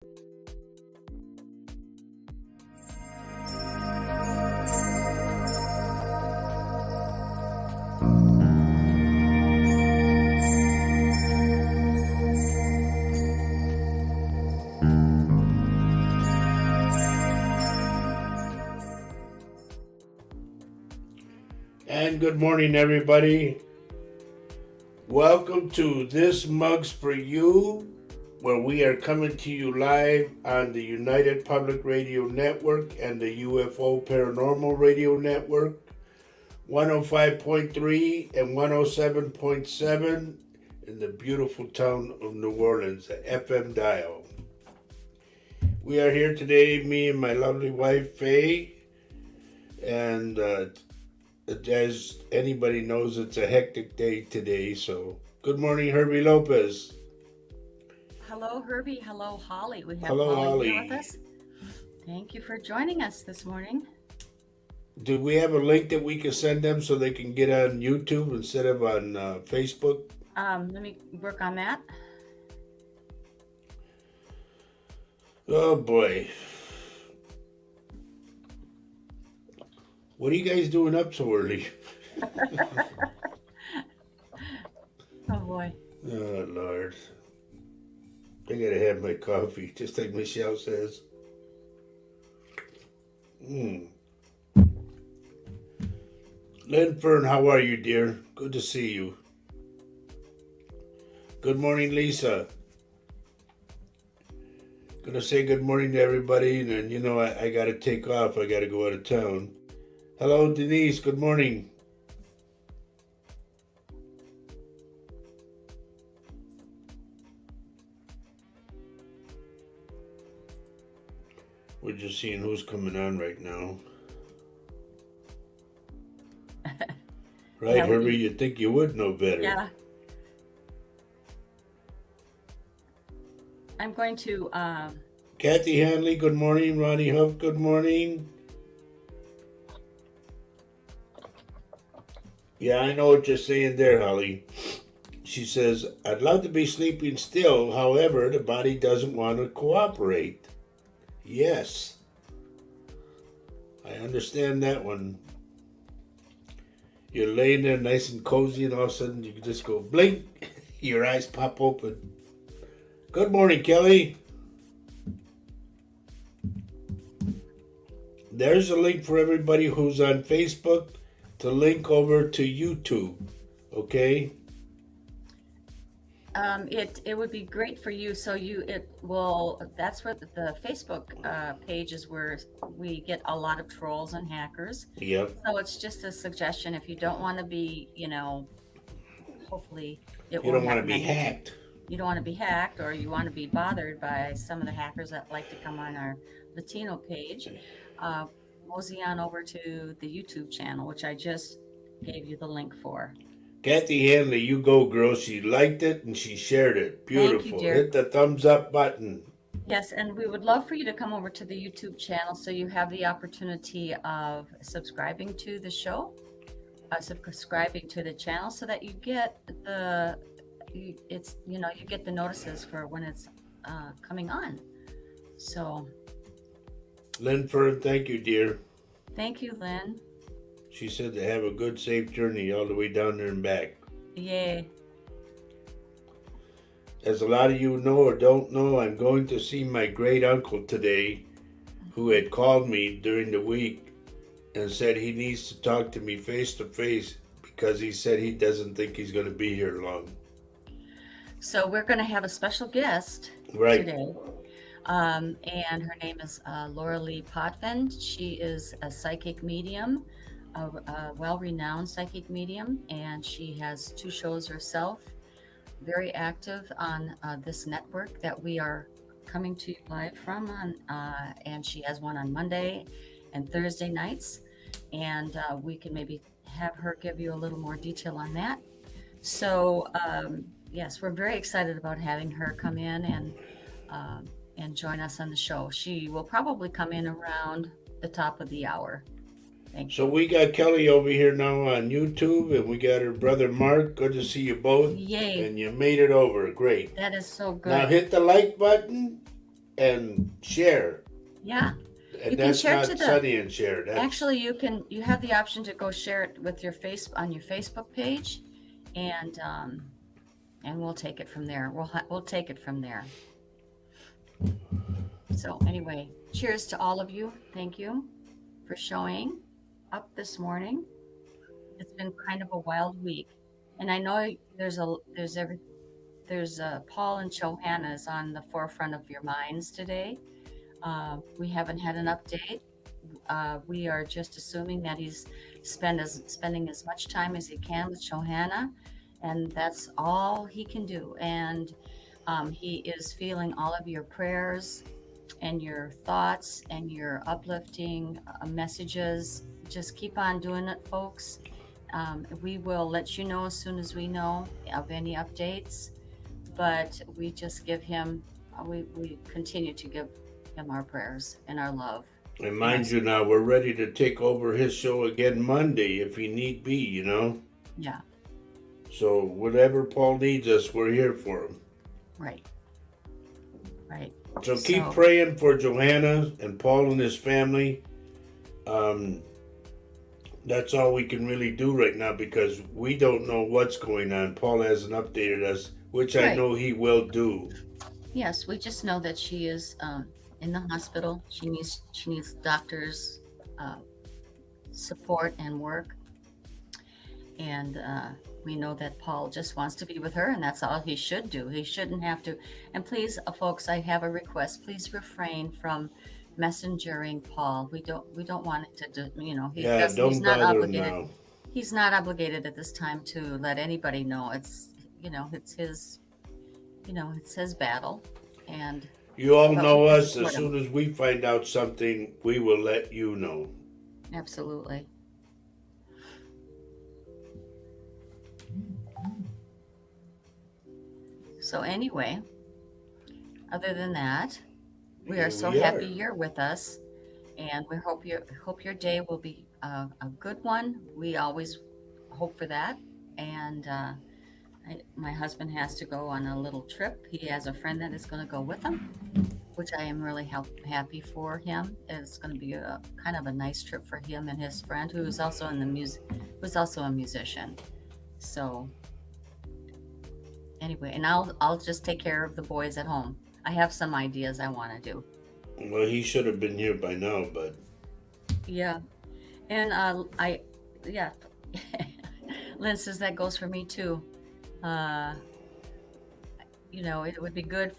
And good morning, everybody. Welcome to This Mug's For You, where we are coming to you live on the United Public Radio Network and the UFO Paranormal Radio Network, 105.3 and 107.7 in the beautiful town of New Orleans, the FM dial. We are here today, me and my lovely wife, Faye, and as anybody knows, it's a hectic day today, so good morning, Herbie Lopez. Hello, Herbie. Hello, Holly. We have Hello, Holly here Holly. with us. Thank you for joining us this morning. Do we have a link that we can send them so they can get on YouTube instead of on Facebook? Let me work on that. Oh boy. What are you guys doing up so early? Oh boy. Oh Lord. I gotta have my coffee, just like Michelle says. Lynn Fern, how are you, dear? Good to see you. Good morning, Lisa. Gonna say good morning to everybody, and then I gotta take off. I gotta go out of town. Hello, Denise. Good morning. We're just seeing who's coming on right now. Right, Yeah, Herbie? You'd think you would know better. Yeah. I'm going to, Kathy Hanley, good morning. Ronnie Huff, good morning. Yeah, I know what you're saying there, Holly. She says, I'd love to be sleeping still. However, the body doesn't want to cooperate. Yes. I understand that one. You're laying there nice and cozy, and all of a sudden you can just go blink. Your eyes pop open. Good morning, Kelly. There's a link for everybody who's on Facebook to link over to YouTube, okay? it would be great for you. So that's what the Facebook page is, where we get a lot of trolls and hackers. Yep. So it's just a suggestion. If you don't want to be, hopefully it You won't don't want to happen be on YouTube. hacked. You don't want to be hacked, or you want to be bothered by some of the hackers that like to come on our Latino page, mosey on over to the YouTube channel, which I just gave you the link for. Kathy Hanley, you go, girl. She liked it and she shared it. Beautiful. Thank you, dear. Hit the thumbs up button. Yes, and we would love for you to come over to the YouTube channel so you have the opportunity of subscribing to the show, subscribing to the channel, so that you get you get the notices for when it's coming on. So Lynn Fern, thank you, dear. thank you, Lynn. She said to have a good, safe journey all the way down there and back. Yay. As a lot of you know or don't know, I'm going to see my great uncle today, who had called me during the week and said he needs to talk to me face to face because he said he doesn't think he's going to be here long. So we're going to have a special guest today. And her name is Laura Lee Potvin. She is a psychic medium, a well-renowned psychic medium, and she has 2 shows herself, very active on this network that we are coming to you live from on, and she has one on Monday and Thursday nights, and we can maybe have her give you a little more detail on that. So yes, we're very excited about having her come in and join us on the show. She will probably come in around the top of the hour. Thank you. So we got Kelly over here now on YouTube, and we got her brother Mark. Good to see you both. Yay. And you made it over. Great. That is so good. Now hit the like button and share. Yeah. And You can that's share not to the, Sunny and share. That's actually you have the option to go share it with your on your Facebook page, and we'll take it from there. We'll take it from there. So anyway, cheers to all of you. Thank you for showing up this morning. It's been kind of a wild week, and I know there's Paul and Johanna is on the forefront of your minds today. We haven't had an update. We are just assuming that he's spending as much time as he can with Johanna, and that's all he can do. And he is feeling all of your prayers and your thoughts and your uplifting messages. Just keep on doing it, folks. We will let you know as soon as we know of any updates, but we just give him, we continue to give him our prayers and our love. and mind you, now we're ready to take over his show again Monday if he need be. Yeah. So whatever Paul needs us, we're here for him. Right. So keep praying for Johanna and Paul and his family. That's all we can really do right now because we don't know what's going on. Paul hasn't updated us, which I know he will do. Yes, we just know that she is in the hospital. She needs doctors' support and work, and we know that Paul just wants to be with her, and that's all he should do. He shouldn't have to. And please, folks, I have a request. Please refrain from messengering Paul. We don't want it to do. He's not obligated. Now. He's not obligated at this time to let anybody know. It's his battle, and you all know us. As soon as we find out something, we will let you know. Absolutely. So anyway, other than that, we are so happy you're with us, and we hope your day will be a good one. We always hope for that. And my husband has to go on a little trip. He has a friend that is going to go with him, which I am really happy for him. It's going to be a kind of a nice trip for him and his friend, who is also who's also a musician. So anyway, and I'll just take care of the boys at home. I have some ideas I want to do. Well, he should have been here by now, but yeah, and Lynn says that goes for me too. It would be good.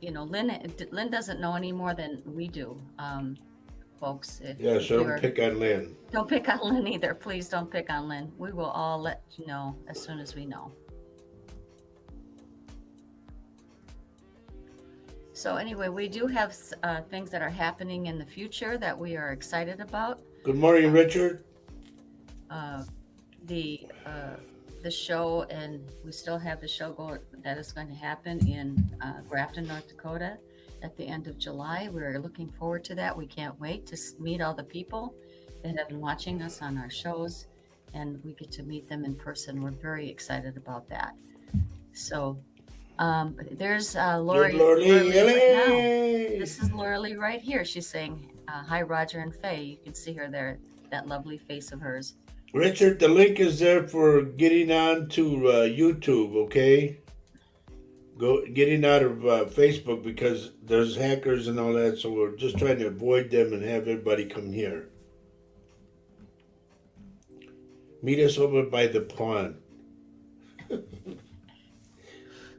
Lynn doesn't know any more than we do, folks. So don't pick on Lynn. Don't pick on Lynn either. Please don't pick on Lynn. We will all let you know as soon as we know. So anyway, we do have things that are happening in the future that we are excited about. Good morning, Richard. The show, and we still have the show that is going to happen in Grafton, North Dakota at the end of July. We're looking forward to that. We can't wait to meet all the people that have been watching us on our shows, and we get to meet them in person. We're very excited about that. So there's Lori. This is Laura Lee right here. She's saying, hi, Roger and Faye. You can see her there, that lovely face of hers. Richard, the link is there for getting on to YouTube, okay? Getting out of Facebook because there's hackers and all that, so we're just trying to avoid them and have everybody come here. Meet us over by the pond.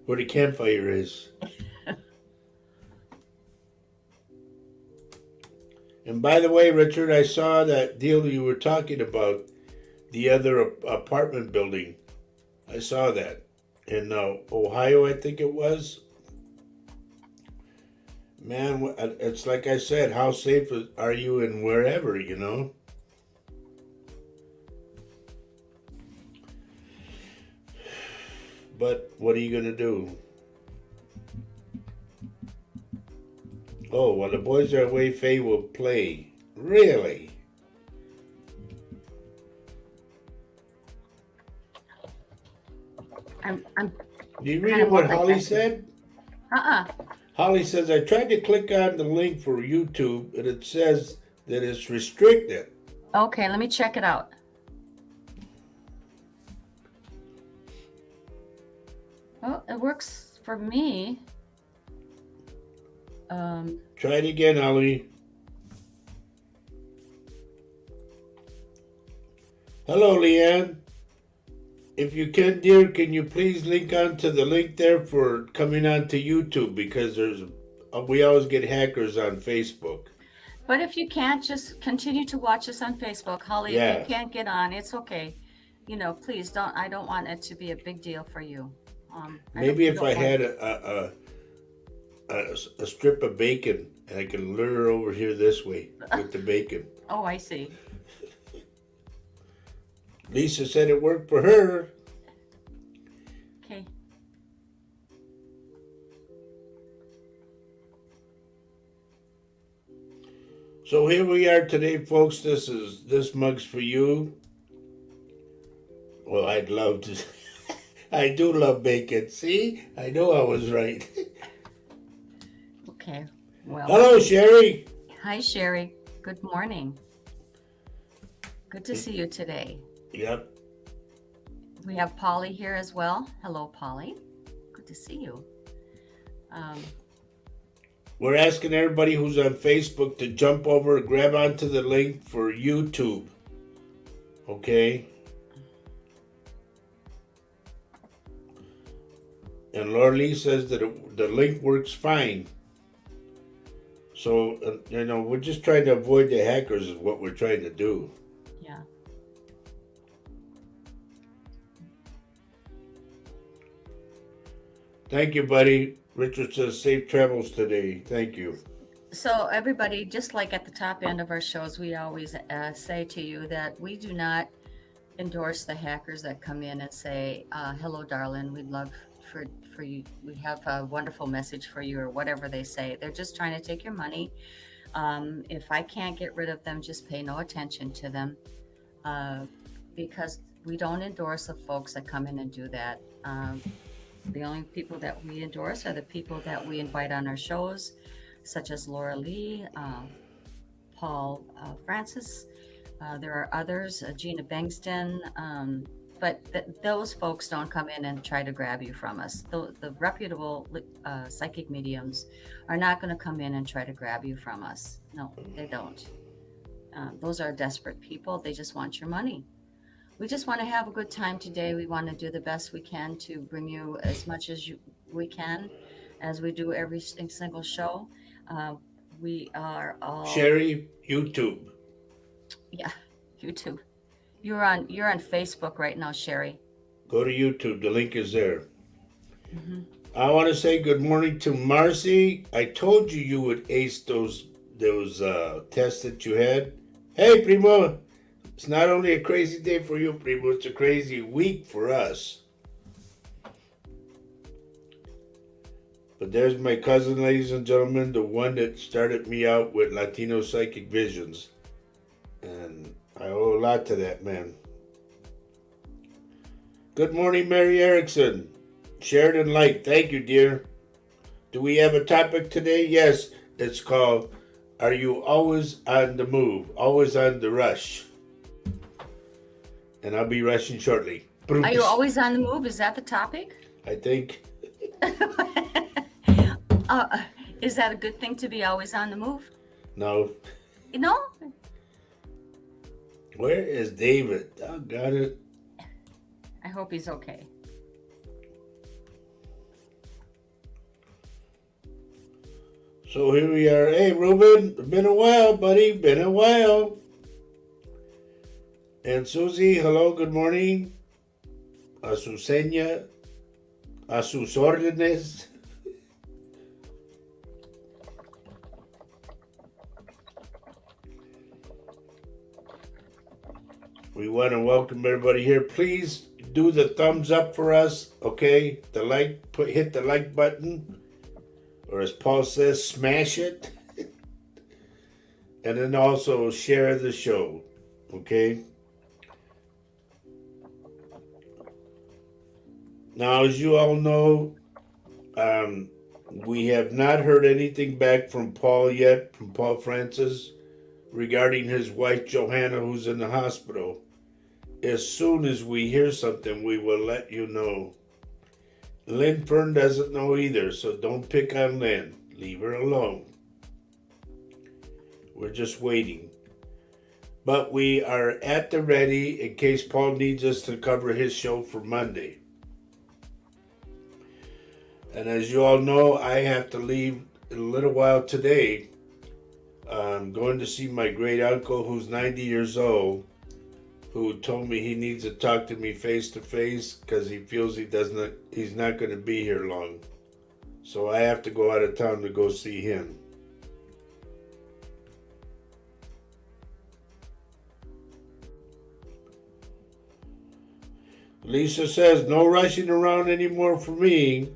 Where the campfire is. And by the way, Richard, I saw that deal you were talking about, the other apartment building. I saw that in Ohio, I think it was. Man, it's like I said, how safe are you in wherever, But what are you going to do? Oh, while the boys are away, Faye will play. Really? I'm Do you read what Holly said? Holly says, I tried to click on the link for YouTube and it says that it's restricted. Okay, let me check it out. Well, it works for me. Try it again, Holly. Hello, Leanne. If you can, dear, can you please link onto the link there for coming onto YouTube, because we always get hackers on Facebook. But if you can't, just continue to watch us on Facebook. Holly, Yeah. if you can't get on, it's okay. You know, please don't. I don't want it to be a big deal for you. Maybe if I had a strip of bacon, and I can lure her over here this way with the bacon. Oh, I see. Lisa said it worked for her. Okay. So here we are today, folks. This mug's for you. Well, I'd love to. I do love bacon. See, I know I was right. Okay. Well. Hello, Sherry. Hi, Sherry. Good morning. Good to see you today. Yep. We have Polly here as well. Hello, Polly. Good to see you. We're asking everybody who's on Facebook to jump over and grab onto the link for YouTube. Okay? And Laura Lee says that the link works fine. So, we're just trying to avoid the hackers is what we're trying to do. Yeah. Thank you, buddy. Richard says safe travels today. Thank you. So everybody, just like at the top end of our shows, we always say to you that we do not endorse the hackers that come in and say, hello, darling, we'd love for you. We have a wonderful message for you, or whatever they say. They're just trying to take your money. If I can't get rid of them, just pay no attention to them, because we don't endorse the folks that come in and do that. The only people that we endorse are the people that we invite on our shows, such as Laura Lee, Paul Francis. There are others, Gina Bengston, but those folks don't come in and try to grab you from us. The reputable psychic mediums are not going to come in and try to grab you from us. No, they don't. Those are desperate people. They just want your money. We just want to have a good time today. We want to do the best we can to bring you as much as we can, as we do every single show. We are all Sherry, YouTube. Yeah, YouTube. You're on Facebook right now, Sherry. Go to YouTube. The link is there. Mm-hmm. I want to say good morning to Marcy. I told you would ace those tests that you had. Hey, Primo. It's not only a crazy day for you, Primo. It's a crazy week for us. But there's my cousin, ladies and gentlemen, the one that started me out with Latino Psychic Visions. And I owe a lot to that man. Good morning, Mary Erickson. Sheridan Light, thank you, dear. Do we have a topic today? Yes, it's called, Are You Always on the Move? Always on the Rush? And I'll be rushing shortly. Are you always on the move? Is that the topic? I think. Is that a good thing to be always on the move? No. You know? Where is David? I got it. I hope he's okay. So here we are. Hey, Ruben, been a while, buddy. Been a while. And Susie, hello, good morning. Azucena, a sus órdenes. We want to welcome everybody here. Please do the thumbs up for us, okay? Hit the like button, or as Paul says, smash it. And then also share the show, okay? Now, as you all know, We have not heard anything back from Paul yet, from Paul Francis, regarding his wife Johanna, who's in the hospital. As soon as we hear something, we will let you know. Lynn Fern doesn't know either, so don't pick on Lynn. Leave her alone. We're just waiting. But we are at the ready in case Paul needs us to cover his show for Monday. And as you all know, I have to leave in a little while today. I'm going to see my great uncle who's 90 years old, who told me he needs to talk to me face to face because he feels he's not going to be here long. So I have to go out of town to go see him. Lisa says, no rushing around anymore for me.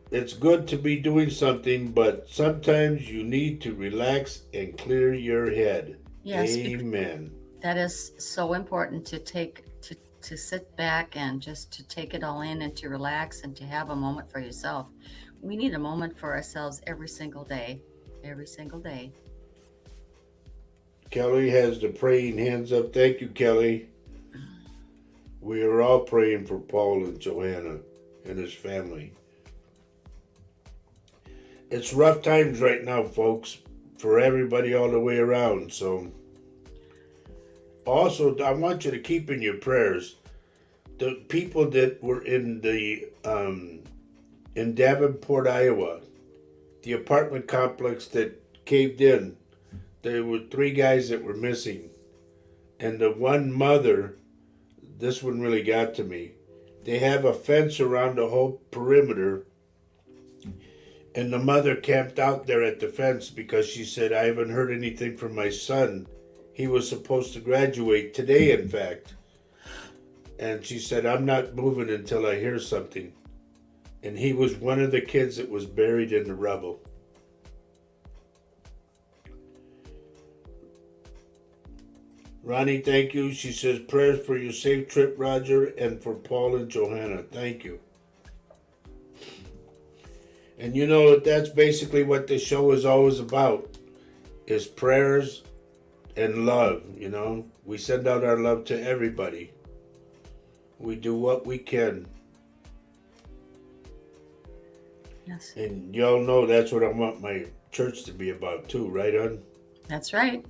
It's good to be doing something, but sometimes you need to relax and clear your head. Yes, Amen. That is so important to sit back and just to take it all in and to relax and to have a moment for yourself. We need a moment for ourselves every single day. Every single day. Kelly has the praying hands up. Thank you, Kelly. We are all praying for Paul and Johanna and his family. It's rough times right now, folks, for everybody all the way around. So, also, I want you to keep in your prayers the people that were in Davenport, Iowa, the apartment complex that caved in. There were 3 guys that were missing, and the one mother. This one really got to me. They have a fence around the whole perimeter. And the mother camped out there at the fence because she said, I haven't heard anything from my son. He was supposed to graduate today, in fact. And she said, I'm not moving until I hear something. And he was one of the kids that was buried in the rubble. Ronnie, thank you. She says, prayers for your safe trip, Roger, and for Paul and Johanna. Thank you. And you know, that's basically what this show is always about, is prayers and love, you know. We send out our love to everybody. We do what we can. Yes. And y'all know that's what I want my church to be about too, right, hon? That's right.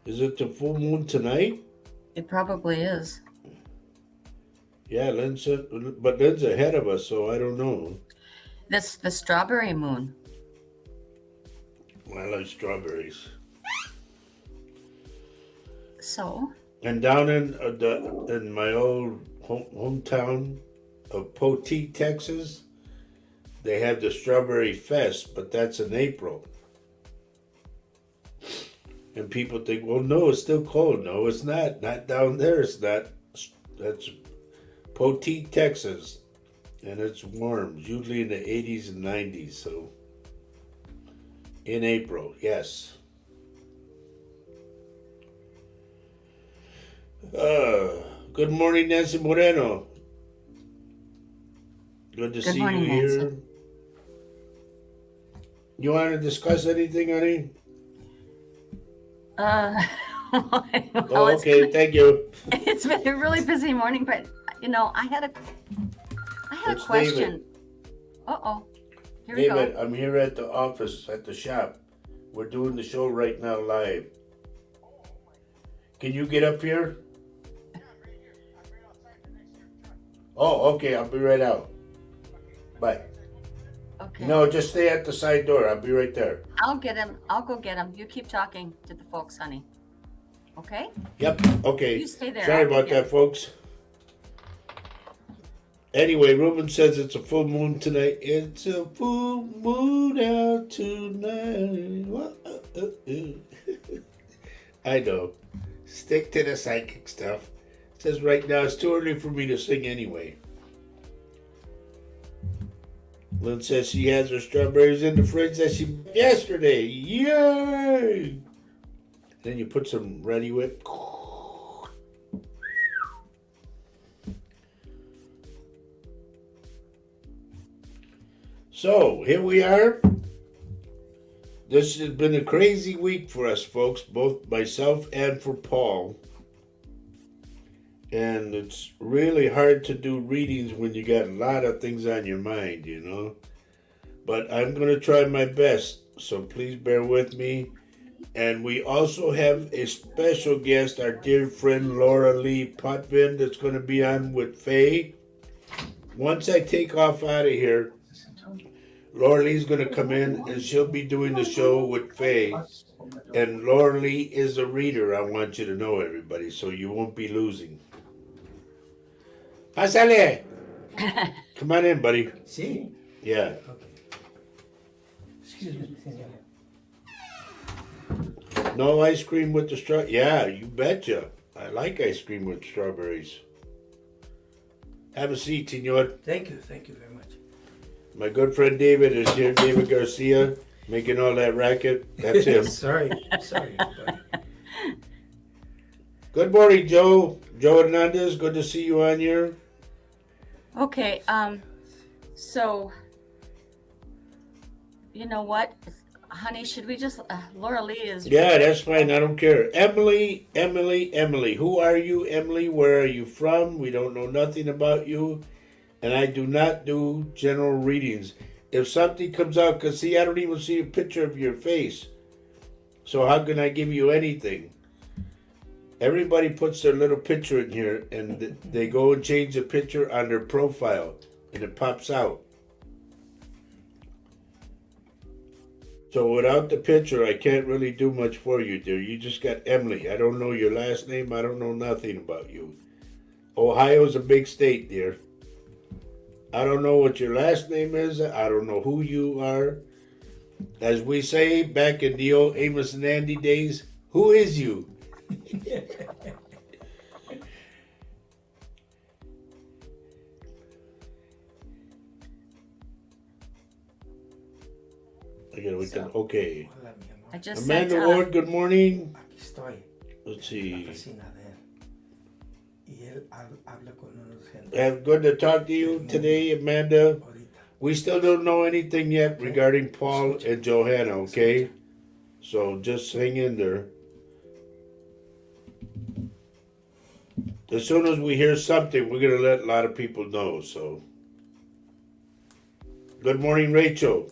Is it the full moon tonight? It probably is. Yeah, Lynn said, but Lynn's ahead of us, so I don't know. This the strawberry moon. I like strawberries. So. And down in my old hometown of Poteet, Texas, they have the Strawberry Fest, but that's in April. And people think, well, no, it's still cold. No, it's not. Not down there. It's not. That's Poteet, Texas. And it's warm, usually in the 80s and 90s. So, in April, yes. Good morning, Nancy Moreno. Good to see morning, you here. Nancy. You want to discuss anything, honey? Well, okay, thank you. It's been a really busy morning, but you know, I had a question. Here we David, go. I'm here at the office at the shop. We're doing the show right now live. Can you get up here? Oh, okay, I'll be right out. Bye. Okay. No, just stay at the side door. I'll be right there. I'll get him. I'll go get him. You keep talking to the folks, honey. Okay? Yep, okay. You stay there. Sorry about that, folks. Anyway, Ruben says it's a full moon tonight. It's a full moon out tonight. I know. Stick to the psychic stuff. It says right now it's too early for me to sing anyway. Lynn says she has her strawberries in the fridge that she bought yesterday. Yay! Then you put some Ready Whip. So here we are. This has been a crazy week for us, folks, both myself and for Paul. And it's really hard to do readings when you got a lot of things on your mind, you know. But I'm going to try my best, so please bear with me. And we also have a special guest, our dear friend Laura Lee Potvin, that's going to be on with Faye. Once I take off out of here, Laura Lee's going to come in and she'll be doing the show with Faye. And Laura Lee is a reader, I want you to know, everybody, so you won't be losing. Pásale! Come on in, buddy. Sí. Yeah. Okay. Excuse me, señor. No ice cream with the straw? Yeah, you betcha. I like ice cream with strawberries. Have a seat, senor. Thank you very much. My good friend David is here, David Garcia, making all that racket. That's him. Sorry. Buddy. Good morning, Joe. Joe Hernandez, good to see you on here. Okay, so, you know what, honey, should we just, Laura Lee is... Yeah, that's fine. I don't care. Emily. Who are you, Emily? Where are you from? We don't know nothing about you. And I do not do general readings. If something comes out, because see, I don't even see a picture of your face. So how can I give you anything? Everybody puts their little picture in here and they go and change the picture on their profile and it pops out. So without the picture, I can't really do much for you, dear. You just got Emily. I don't know your last name. I don't know nothing about you. Ohio's a big state, dear. I don't know what your last name is. I don't know who you are. As we say back in the old Amos and Andy days, who is you? Okay. Hola, mi amor. I just Amanda sent, Ward, good morning. Aquí estoy. Let's En la see. oficina de él. Y él habla con unos gente. Good to talk to you today, Amanda. Ahorita. We still don't know anything yet regarding Paul and Johanna, okay? So just hang in there. As soon as we hear something, we're going to let a lot of people know, so. Good morning, Rachel.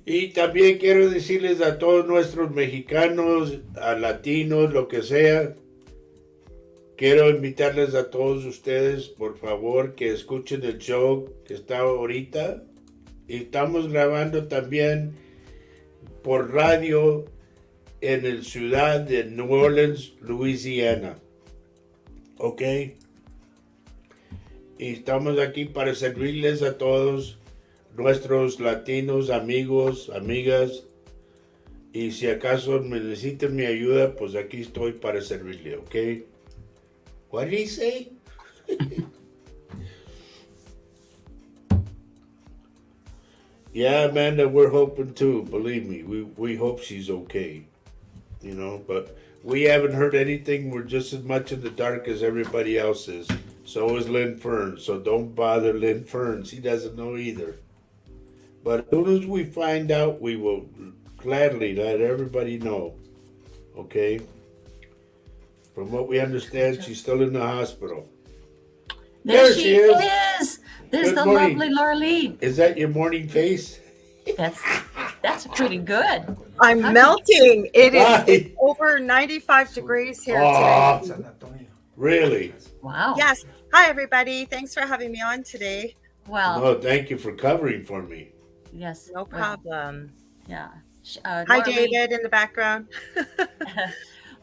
Y también quiero decirles a todos nuestros mexicanos, a latinos, lo que sea, quiero invitarles a todos ustedes, por favor, que escuchen el show que está ahorita. Y estamos grabando también por radio en la ciudad de New Orleans, Louisiana. ¿Ok? Y estamos aquí para servirles a todos nuestros latinos, amigos, amigas. Y si acaso me necesitan mi ayuda, pues aquí estoy para servirle, ¿ok? What did he say? Yeah, Amanda, we're hoping too. Believe me, we hope she's okay. You know, but we haven't heard anything. We're just as much in the dark as everybody else is. So is Lynn Fern. So don't bother Lynn Fern. She doesn't know either. But as soon as we find out, we will gladly let everybody know. Okay? From what we understand, she's still in the hospital. There she is. There's Good the morning. lovely Laura Lee. Is that your morning face? That's pretty good. I'm melting. It's over 95 degrees here today. San Antonio. Really? Wow. Yes. Hi, everybody. Thanks for having me on today. Well, No, thank you for covering for me. yes. No well, problem. yeah. Hi, Laura Lee- David, in the background.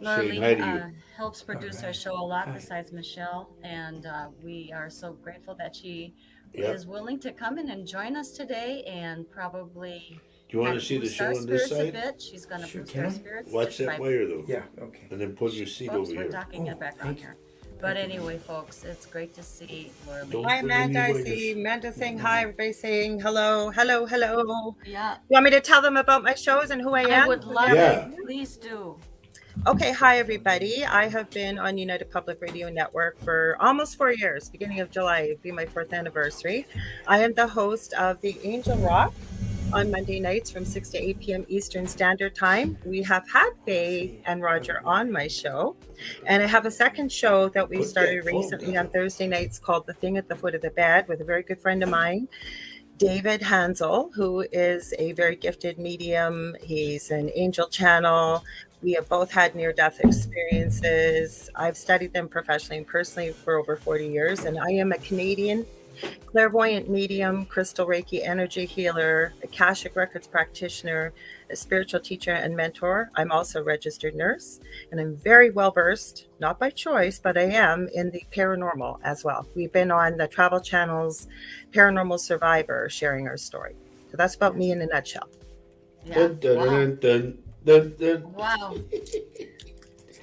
Laura Saying Lee hi to you. helps produce our Alright. show a lot Hi. besides Michelle, and we are so grateful that she Yep. is willing to come in and join us today and probably Do you want kind to of see the boost show our on this spirits a side? bit. She's going to Sure, boost can our I? spirits. Watch just that by- wire though. Yeah, okay. And then put your seat Folks, over we're here. talking in the Oh, background thank you. here. But anyway, folks, it's great to see Laura Lee. Don't Hi, bring any Amanda. I waiters. see Amanda saying hi. Everybody saying hello, hello, hello. Yeah, You want me to tell them about my shows and who I I am? would love Yeah. it. Please do. Okay, hi everybody. I have been on United Public Radio Network for almost 4 years. Beginning of July, it'll be my 4th anniversary. I am the host of the Angel Rock on Monday nights from 6 to 8 p.m. Eastern Standard Time. We have had Faye and Roger on my show. And I have a second show that we started recently on Thursday nights called The Thing at the Foot of the Bed with a very good friend of mine, David Hansel, who is a very gifted medium. He's an angel channel. We have both had near-death experiences. I've studied them professionally and personally for over 40 years, and I am a Canadian clairvoyant medium, crystal Reiki energy healer, Akashic Records practitioner, a spiritual teacher and mentor. I'm also a registered nurse, and I'm very well versed, not by choice, but I am in the paranormal as well. We've been on the Travel Channel's Paranormal Survivor sharing our story. So that's about me in a nutshell. Yeah. Dun, dun, dun, dun, dun. Wow.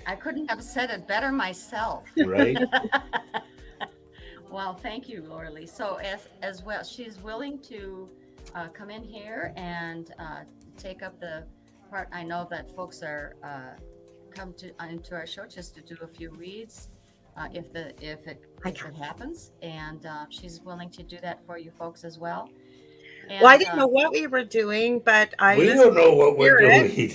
I couldn't have said it better myself. Right? Well, thank you, Laura Lee. So as well, she's willing to come in here and take up the part. I know that folks are come to into our show just to do a few reads if it happens, and she's willing to do that for you folks as well. And, well, I didn't know what we were doing, but we don't know what we're doing.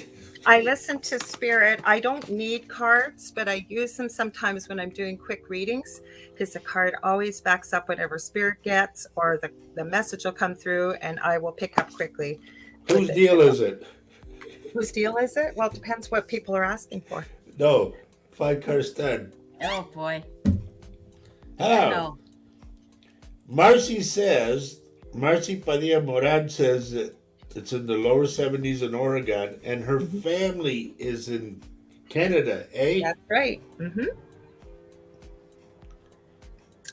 I listen to Spirit. I don't need cards, but I use them sometimes when I'm doing quick readings because the card always backs up whatever Spirit gets, or the message will come through and I will pick up quickly. Whose deal is it? Whose deal is it? Well, it depends what people are asking for. No, 5 cards done. Oh boy. Hello. No. Marcy Padilla Moran says that it's in the lower 70s in Oregon, and her family is in Canada, eh? That's right. Mm-hmm.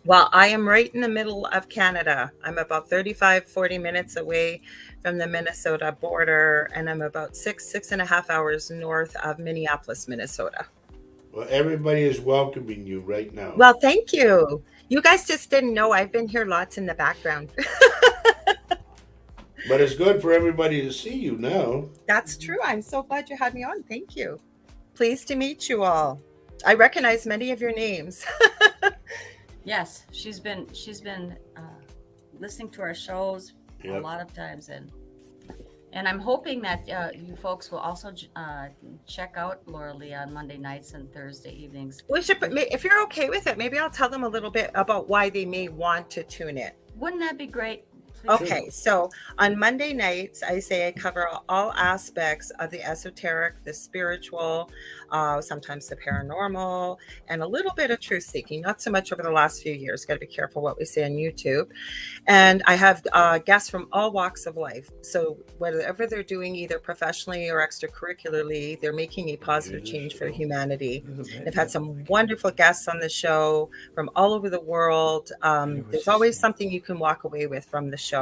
Well, I am right in the middle of Canada. I'm about 40 minutes away from the Minnesota border, and I'm about 6.5 hours north of Minneapolis, Minnesota. Well, everybody is welcoming you right now. Well, thank you. You guys just didn't know I've been here lots in the background. But it's good for everybody to see you now. That's true. I'm so glad you had me on. Thank you. Pleased to meet you all. I recognize many of your names. Yes, she's been listening to our shows a lot of times, and I'm hoping that you folks will also check out Laura Lee on Monday nights and Thursday evenings. If you're okay with it, maybe I'll tell them a little bit about why they may want to tune in. Wouldn't that be great? Okay, so on Monday nights, I say I cover all aspects of the esoteric, the spiritual, sometimes the paranormal, and a little bit of truth seeking. Not so much over the last few years. Got to be careful what we say on YouTube. And I have guests from all walks of life. So whatever they're doing, either professionally or extracurricularly, they're making a positive change for humanity. I've had some wonderful guests on the show from all over the world. There's always something you can walk away with from the show.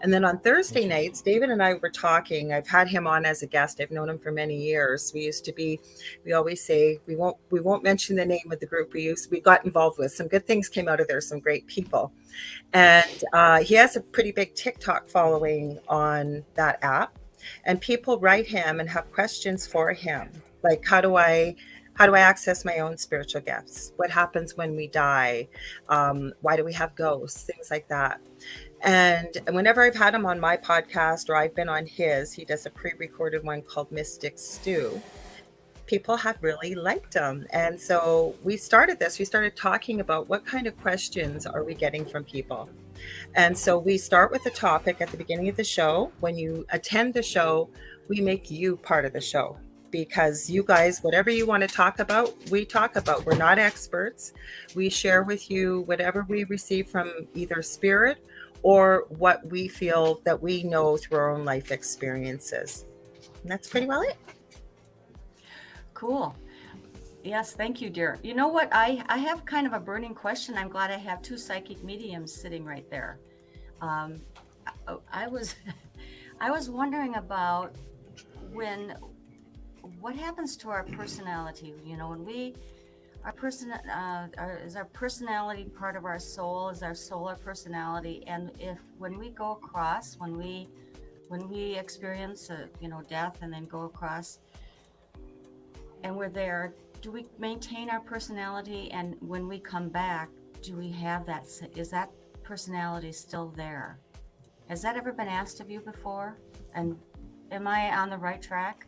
And then on Thursday nights, David and I were talking. I've had him on as a guest. I've known him for many years. We always say we won't mention the name of the group we got involved with. Some good things came out of there, some great people. And he has a pretty big TikTok following on that app. And people write him and have questions for him. Like, how do I access my own spiritual gifts? What happens when we die? Why do we have ghosts? Things like that. And whenever I've had him on my podcast or I've been on his, he does a pre-recorded one called Mystic Stew. People have really liked him. And so we started talking about what kind of questions are we getting from people. And so we start with the topic at the beginning of the show. When you attend the show, we make you part of the show. Because you guys, whatever you want to talk about, we talk about. We're not experts. We share with you whatever we receive from either spirit or what we feel that we know through our own life experiences. And that's pretty well it. Cool. Yes, thank you, dear. You know what? I have kind of a burning question. I'm glad I have two psychic mediums sitting right there. I was wondering about what happens to our personality, when is our personality part of our soul? Is our soul our personality? And when we go across, when we experience death and then go across, and we're there, do we maintain our personality? And when we come back, do we have that? Is that personality still there? Has that ever been asked of you before? And am I on the right track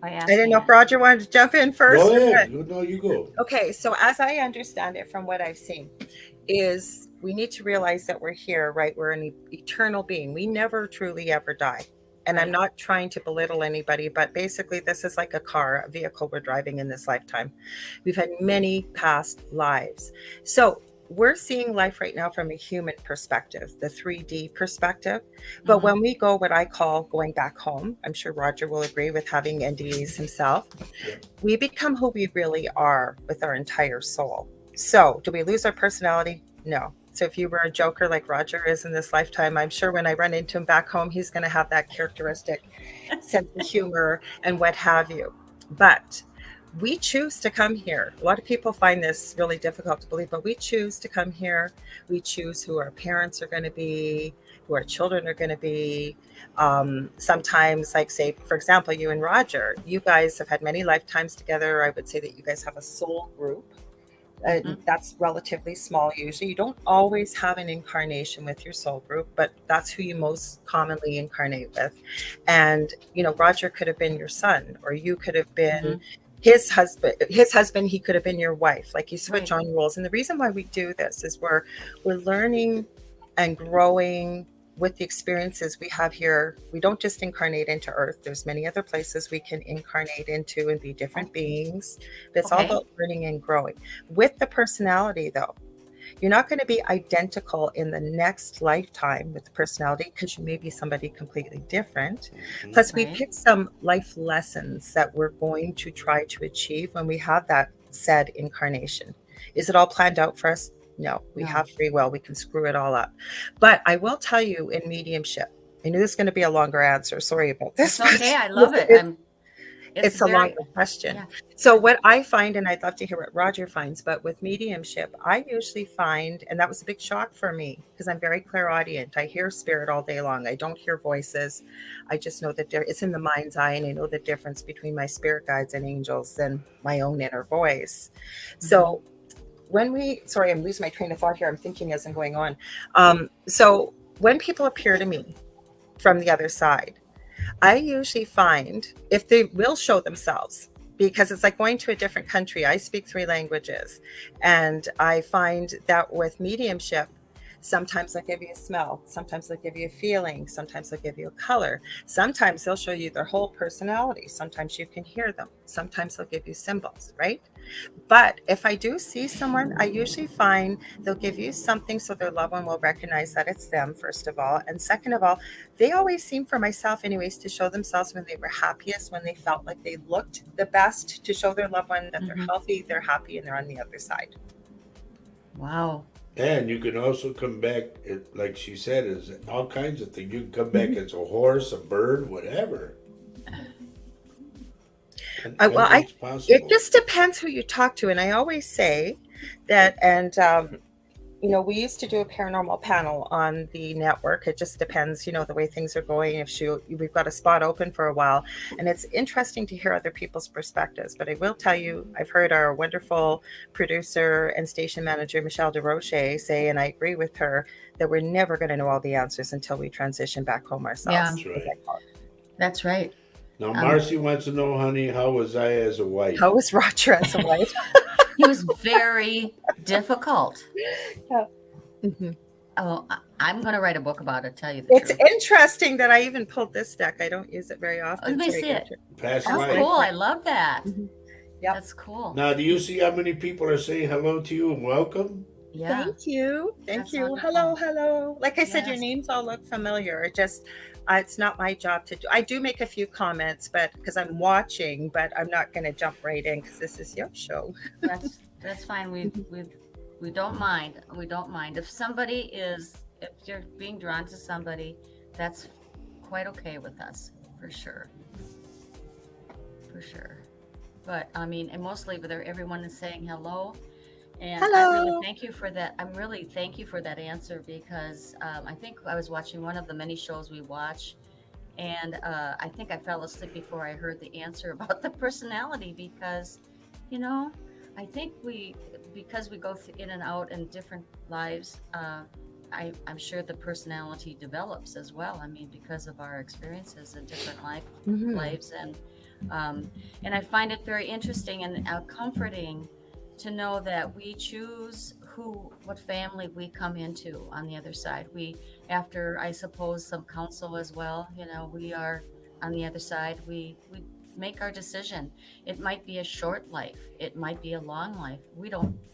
by I asking didn't know if that? Roger wanted to jump in first. Go or ahead. what? No, you go. Okay, so as I understand it from what I've seen, is we need to realize that we're here, right? We're an eternal being. We never truly ever die. And I'm Right. not trying to belittle anybody, but basically, this is like a car, a vehicle we're driving in this lifetime. We've had many past lives. So we're seeing life right now from a human perspective, the 3D perspective. But when we go what I call going back home, I'm sure Roger will agree with having NDEs himself, we become who we really are with our entire soul. So do we lose our personality? No. So if you were a joker like Roger is in this lifetime, I'm sure when I run into him back home, he's going to have that characteristic sense of humor and what have you. But we choose to come here. A lot of people find this really difficult to believe, but we choose to come here. We choose who our parents are going to be, who our children are going to be. Sometimes, like say, for example, you and Roger, you guys have had many lifetimes together. I would say that you guys have a soul group. That's relatively small usually. You don't always have an incarnation with your soul group, but that's who you most commonly incarnate with. And, Roger could have been your son, or you could have been his husband, he could have been your wife. Like you switch on roles. And the reason why we do this is we're learning and growing with the experiences we have here. We don't just incarnate into Earth. There's many other places we can incarnate into and be different beings. But it's all about learning and growing. With the personality, though, you're not going to be identical in the next lifetime with the personality, because you may be somebody completely different. Plus, we pick some life lessons that we're going to try to achieve when we have that said incarnation. Is it all planned out for us? No, we have free will. We can screw it all up. But I will tell you, in mediumship, I knew this is going to be a longer answer. Sorry about this. It's okay. I love it. It's a longer question. Yeah. So what I find, and I'd love to hear what Roger finds, but with mediumship, I usually find, and that was a big shock for me because I'm very clairaudient. I hear spirit all day long. I don't hear voices. I just know that it's in the mind's eye, and I know the difference between my spirit guides and angels and my own inner voice. So sorry, I'm losing my train of thought here. I'm thinking as I'm going on. So when people appear to me from the other side, I usually find, if they will show themselves, because it's like going to a different country. I speak 3 languages, and I find that with mediumship, sometimes they'll give you a smell, sometimes they'll give you a feeling, sometimes they'll give you a color, sometimes they'll show you their whole personality, sometimes you can hear them, sometimes they'll give you symbols, right? But if I do see someone, I usually find they'll give you something so their loved one will recognize that it's them, first of all. And second of all, they always seem, for myself anyways, to show themselves when they were happiest, when they felt like they looked the best, to show their loved one that they're healthy, they're happy, and they're on the other side. Wow. And you can also come back, like she said, is all kinds of things. You can come back as a horse, a bird, whatever. It just depends who you talk to. And I always say that, and we used to do a paranormal panel on the network. It just depends, the way things are going. We've got a spot open for a while, and it's interesting to hear other people's perspectives. But I will tell you, I've heard our wonderful producer and station manager, Michelle DeRoche, say, and I agree with her, that we're never going to know all the answers until we transition back home ourselves. Yeah, that's right. Now, Marcy wants to know, honey, how was I as a wife? How was Roger as a wife? He was very difficult. Yeah. Oh, I'm going to write a book about it, tell you the truth. It's interesting that I even pulled this deck. I don't use it very often. Let me see it. That's cool. I love that. Yeah, that's cool. Now, do you see how many people are saying hello to you and welcome? Yeah. Thank you. That's wonderful. Hello. Like I said, your names all look familiar. It's not my job to do. I do make a few comments, but because I'm watching, but I'm not going to jump right in because this is your show. That's fine. We don't mind. We don't mind. If you're being drawn to somebody, that's quite okay with us, for sure. For sure. But I mean, and mostly everyone is saying hello. And hello. I really thank you for that. Thank you for that answer, because I think I was watching one of the many shows we watch, And I think I fell asleep before I heard the answer about the personality because, you know, I think because we go in and out in different lives, I'm sure the personality develops as well. I mean, because of our experiences in different lives, and I find it very interesting and comforting to know that we choose what family we come into on the other side. After I suppose some counsel as well, we are on the other side. We make our decision. It might be a short life. It might be a long life.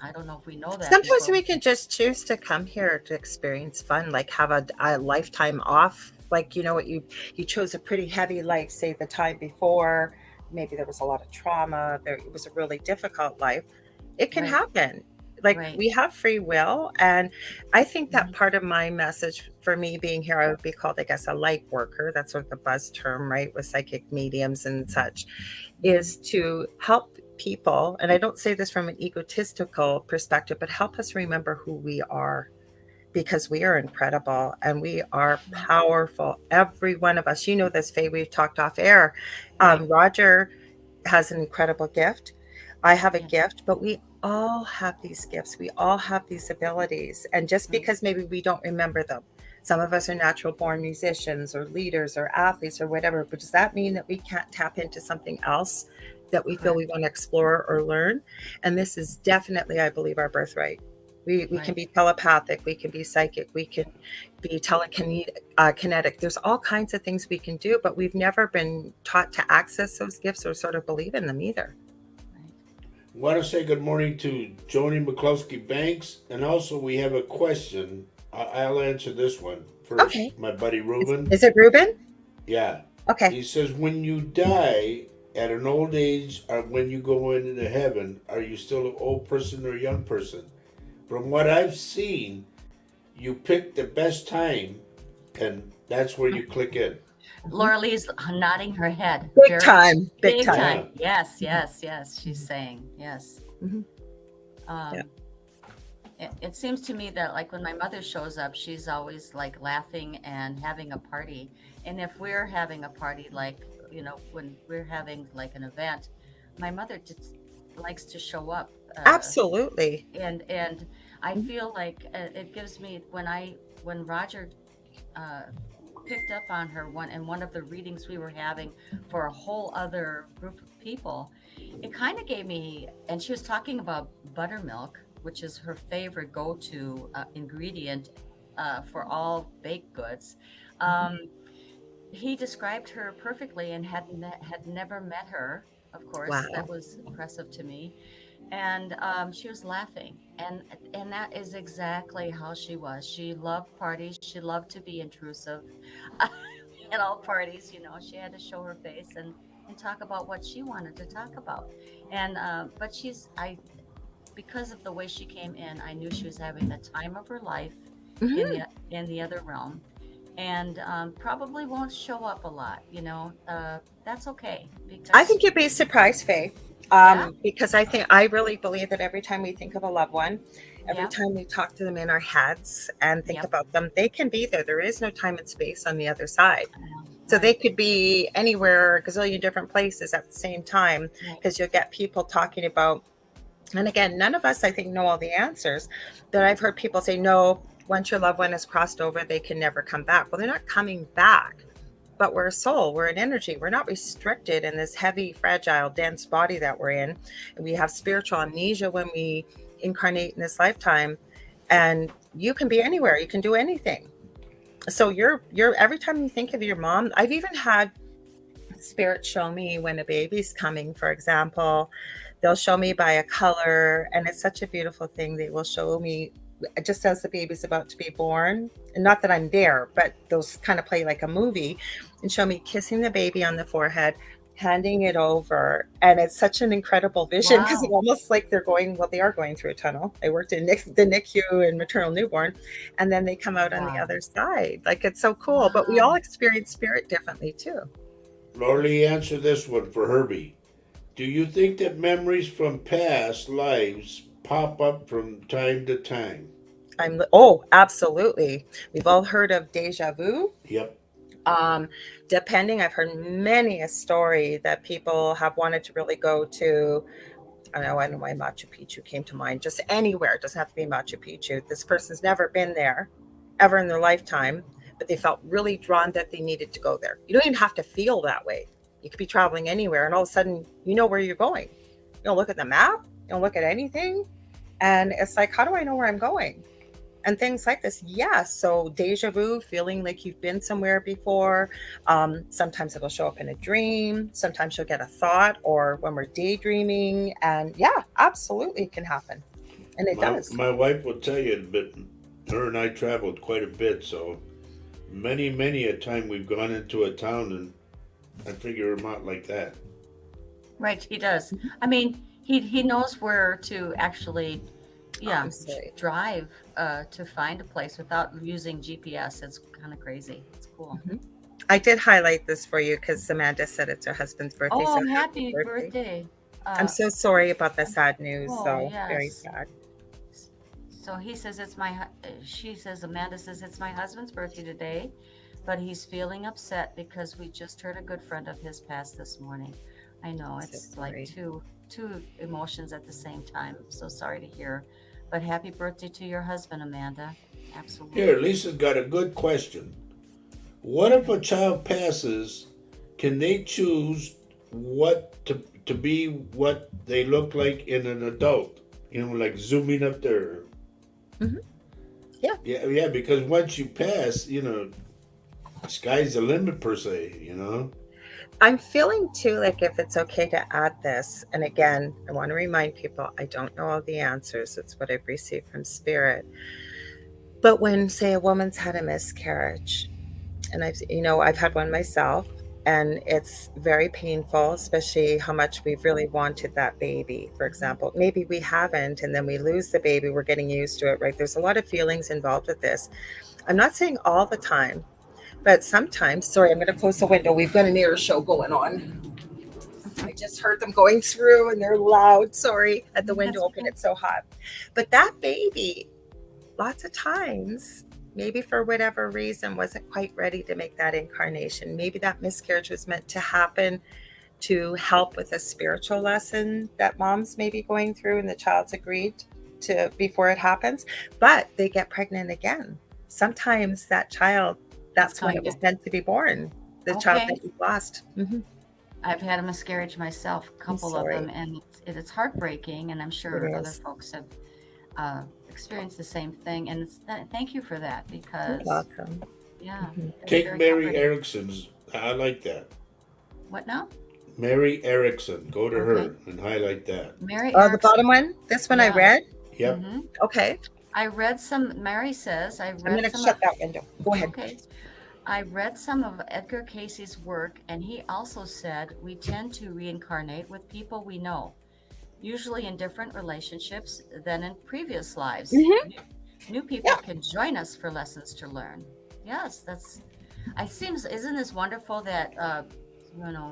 I don't know if we know that. Sometimes we can just choose to come here to experience fun, like have a lifetime off. Like, what you chose a pretty heavy life, say the time before, maybe there was a lot of trauma, it was a really difficult life. It can happen. Like, we have free will. And I think that part of my message for me being here, I would be called, I guess, a light worker. That's sort of the buzz term, right? With psychic mediums and such, is to help people. And I don't say this from an egotistical perspective, but help us remember who we are, because we are incredible and we are powerful. Every one of us, this, Faye, we've talked off air. Roger has an incredible gift. I have a gift, but we all have these gifts. We all have these abilities. And just because maybe we don't remember them, some of us are natural born musicians or leaders or athletes or whatever, but does that mean that we can't tap into something else that we feel we want to explore or learn? And this is definitely, I believe, our birthright. We can be telepathic, we can be psychic, we can be telekinetic. There's all kinds of things we can do, but we've never been taught to access those gifts or sort of believe in them either. I want to say good morning to Joni McCloskey Banks, and also we have a question. I'll answer this one first. Okay. My buddy Ruben. Is it Ruben? Yeah. Okay. He says, when you die at an old age, or when you go into heaven, are you still an old person or a young person? From what I've seen, you pick the best time, and that's where you click in. Laura Lee's nodding her head. Big time. Yes. She's saying yes. It seems to me that, like, when my mother shows up, she's always like laughing and having a party. And if we're having a party, like, when we're having like an event, my mother just likes to show up. Absolutely. And I feel like it gives me, when Roger picked up on her in one of the readings we were having for a whole other group of people, it kind of gave me, and she was talking about buttermilk, which is her favorite go-to ingredient for all baked goods. He described her perfectly and had never met her, of course. Wow. That was impressive to me. And she was laughing, and that is exactly how she was. She loved parties. She loved to be intrusive at all parties. She had to show her face and talk about what she wanted to talk about. And but because of the way she came in, I knew she was having the time of her life in the other realm, and probably won't show up a lot. That's okay. Because I think you'd be surprised, Faye. Because I really believe that every time we think of a loved one, every time we talk to them in our heads and think about them, they can be there. There is no time and space on the other side. So they could be anywhere, a gazillion different places at the same time, because you'll get people talking about, and again, none of us, I think, know all the answers, but I've heard people say, no, once your loved one has crossed over, they can never come back. Well, they're not coming back. But we're a soul, we're an energy. We're not restricted in this heavy, fragile, dense body that we're in. And we have spiritual amnesia when we incarnate in this lifetime. And you can be anywhere. You can do anything. So you're every time you think of your mom, I've even had spirits show me when a baby's coming, for example. They'll show me by a color, and it's such a beautiful thing. They will show me just as the baby's about to be born, and not that I'm there, but those kind of play like a movie, and show me kissing the baby on the forehead, handing it over. And it's such an incredible vision, because it's almost like they are going through a tunnel. I worked in the NICU and maternal newborn, and then they come out on the other side. Like, it's so cool. But we all experience spirit differently too. Lorley, answer this one for Herbie. Do you think that memories from past lives pop up from time to time? Absolutely. We've all heard of deja vu. Yep. Depending, I've heard many a story that people have wanted to really go to. I don't know why Machu Picchu came to mind. Just anywhere. It doesn't have to be Machu Picchu. This person's never been there ever in their lifetime, but they felt really drawn that they needed to go there. You don't even have to feel that way. You could be traveling anywhere and all of a sudden you know where you're going. You don't look at the map. You don't look at anything. And it's like, how do I know where I'm going? And things like this. Yeah. So deja vu, feeling like you've been somewhere before. Sometimes it'll show up in a dream. Sometimes you'll get a thought or when we're daydreaming. And yeah, absolutely it can happen. And it does. My wife will tell you, but her and I traveled quite a bit. So many a time we've gone into a town and I figure him out like that. Right. He does. I mean, he knows where to actually drive to find a place without using GPS. It's kind of crazy. It's cool. I did highlight this for you because Amanda said it's her husband's birthday. Oh, so happy birthday. I'm so sorry about the sad news. Yes. Very sad. So he says Amanda says it's my husband's birthday today, but he's feeling upset because we just heard a good friend of his pass this morning. I know it's like two emotions at the same time. I'm so sorry to hear. But happy birthday to your husband, Amanda. Absolutely. Here, Lisa's got a good question. What if a child passes? Can they choose what to be what they look like in an adult? You know, like zooming up there. Yeah, because once you pass, you know, sky's the limit per se, you know. I'm feeling too like if it's okay to add this, and again, I want to remind people I don't know all the answers. It's what I've received from Spirit. But when, say, a woman's had a miscarriage, and I've had one myself, and it's very painful, especially how much we've really wanted that baby. For example, maybe we haven't, and then we lose the baby. We're getting used to it, right? There's a lot of feelings involved with this. I'm not saying all the time, but sometimes, sorry, I'm going to close the window. We've got an air show going on. I just heard them going through and they're loud. Sorry, at the window open. It's so hot. But that baby, lots of times, maybe for whatever reason, wasn't quite ready to make that incarnation. Maybe that miscarriage was meant to happen to help with a spiritual lesson that mom's maybe going through and the child's agreed to before it happens. But they get pregnant again. Sometimes that child, that's when it was meant to be born. The child that you lost. I've had a miscarriage myself, a couple of them, and it's heartbreaking. And I'm sure other folks have experienced the same thing. And thank you for that because you're welcome. Yeah. Take Mary Erickson's. I like that. What now? Mary Erickson. Go to her and highlight that. Mary. Oh, the bottom one. This one I read. Yep. Okay. I read some. Mary says I read. I'm going to shut that window. Go ahead. Okay. I read some of Edgar Cayce's work, and he also said we tend to reincarnate with people we know, usually in different relationships than in previous lives. New people can join us for lessons to learn. Yes, isn't this wonderful that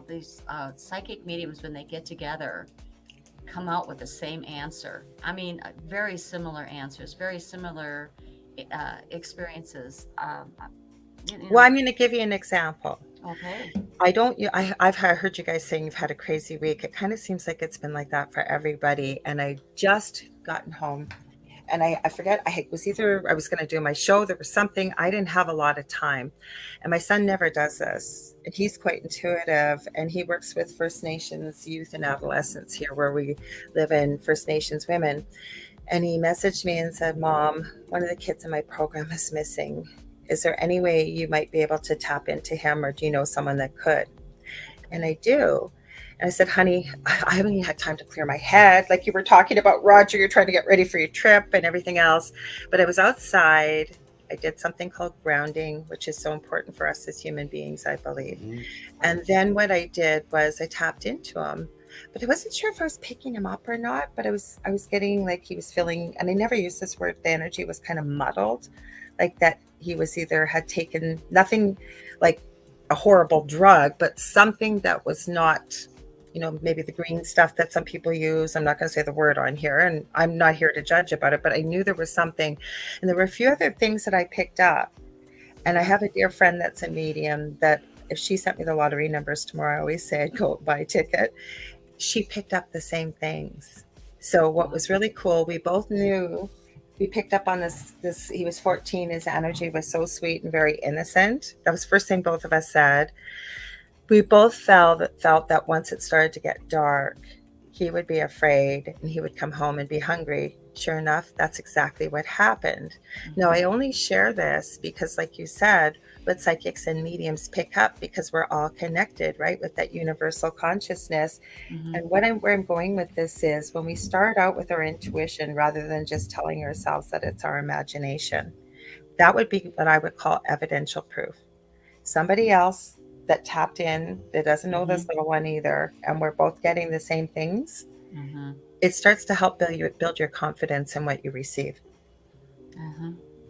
these psychic mediums, when they get together, come out with the same answer. I mean, very similar answers, very similar experiences. Well, I'm going to give you an example. Okay. I've heard you guys saying you've had a crazy week. It kind of seems like it's been like that for everybody. And I just gotten home and I forget, I was going to do my show. There was something, I didn't have a lot of time. And my son never does this. And he's quite intuitive. And he works with First Nations youth and adolescents here where we live in, First Nations women. And he messaged me and said, Mom, one of the kids in my program is missing. Is there any way you might be able to tap into him, or do you know someone that could? And I do. And I said, honey, I haven't even had time to clear my head. Like you were talking about, Roger, you're trying to get ready for your trip and everything else. But I was outside. I did something called grounding, which is so important for us as human beings, I believe. And then what I did was I tapped into him. But I wasn't sure if I was picking him up or not. But I was getting like he was feeling, and I never used this word, the energy was kind of muddled. Like that he was either had taken nothing like a horrible drug, but something that was not, maybe the green stuff that some people use. I'm not going to say the word on here, and I'm not here to judge about it, but I knew there was something. And there were a few other things that I picked up. And I have a dear friend that's a medium that if she sent me the lottery numbers tomorrow, I always say I'd go buy a ticket. She picked up the same things. So what was really cool, we both knew, we picked up on this, he was 14, his energy was so sweet and very innocent. That was the first thing both of us said. We both felt that once it started to get dark, he would be afraid and he would come home and be hungry. Sure enough, that's exactly what happened. Now, I only share this because, like you said, what psychics and mediums pick up, because we're all connected, right, with that universal consciousness. And where I'm going with this is when we start out with our intuition, rather than just telling ourselves that it's our imagination, that would be what I would call evidential proof. Somebody else that tapped in, that doesn't know this little one either, and we're both getting the same things, it starts to help build your confidence in what you receive.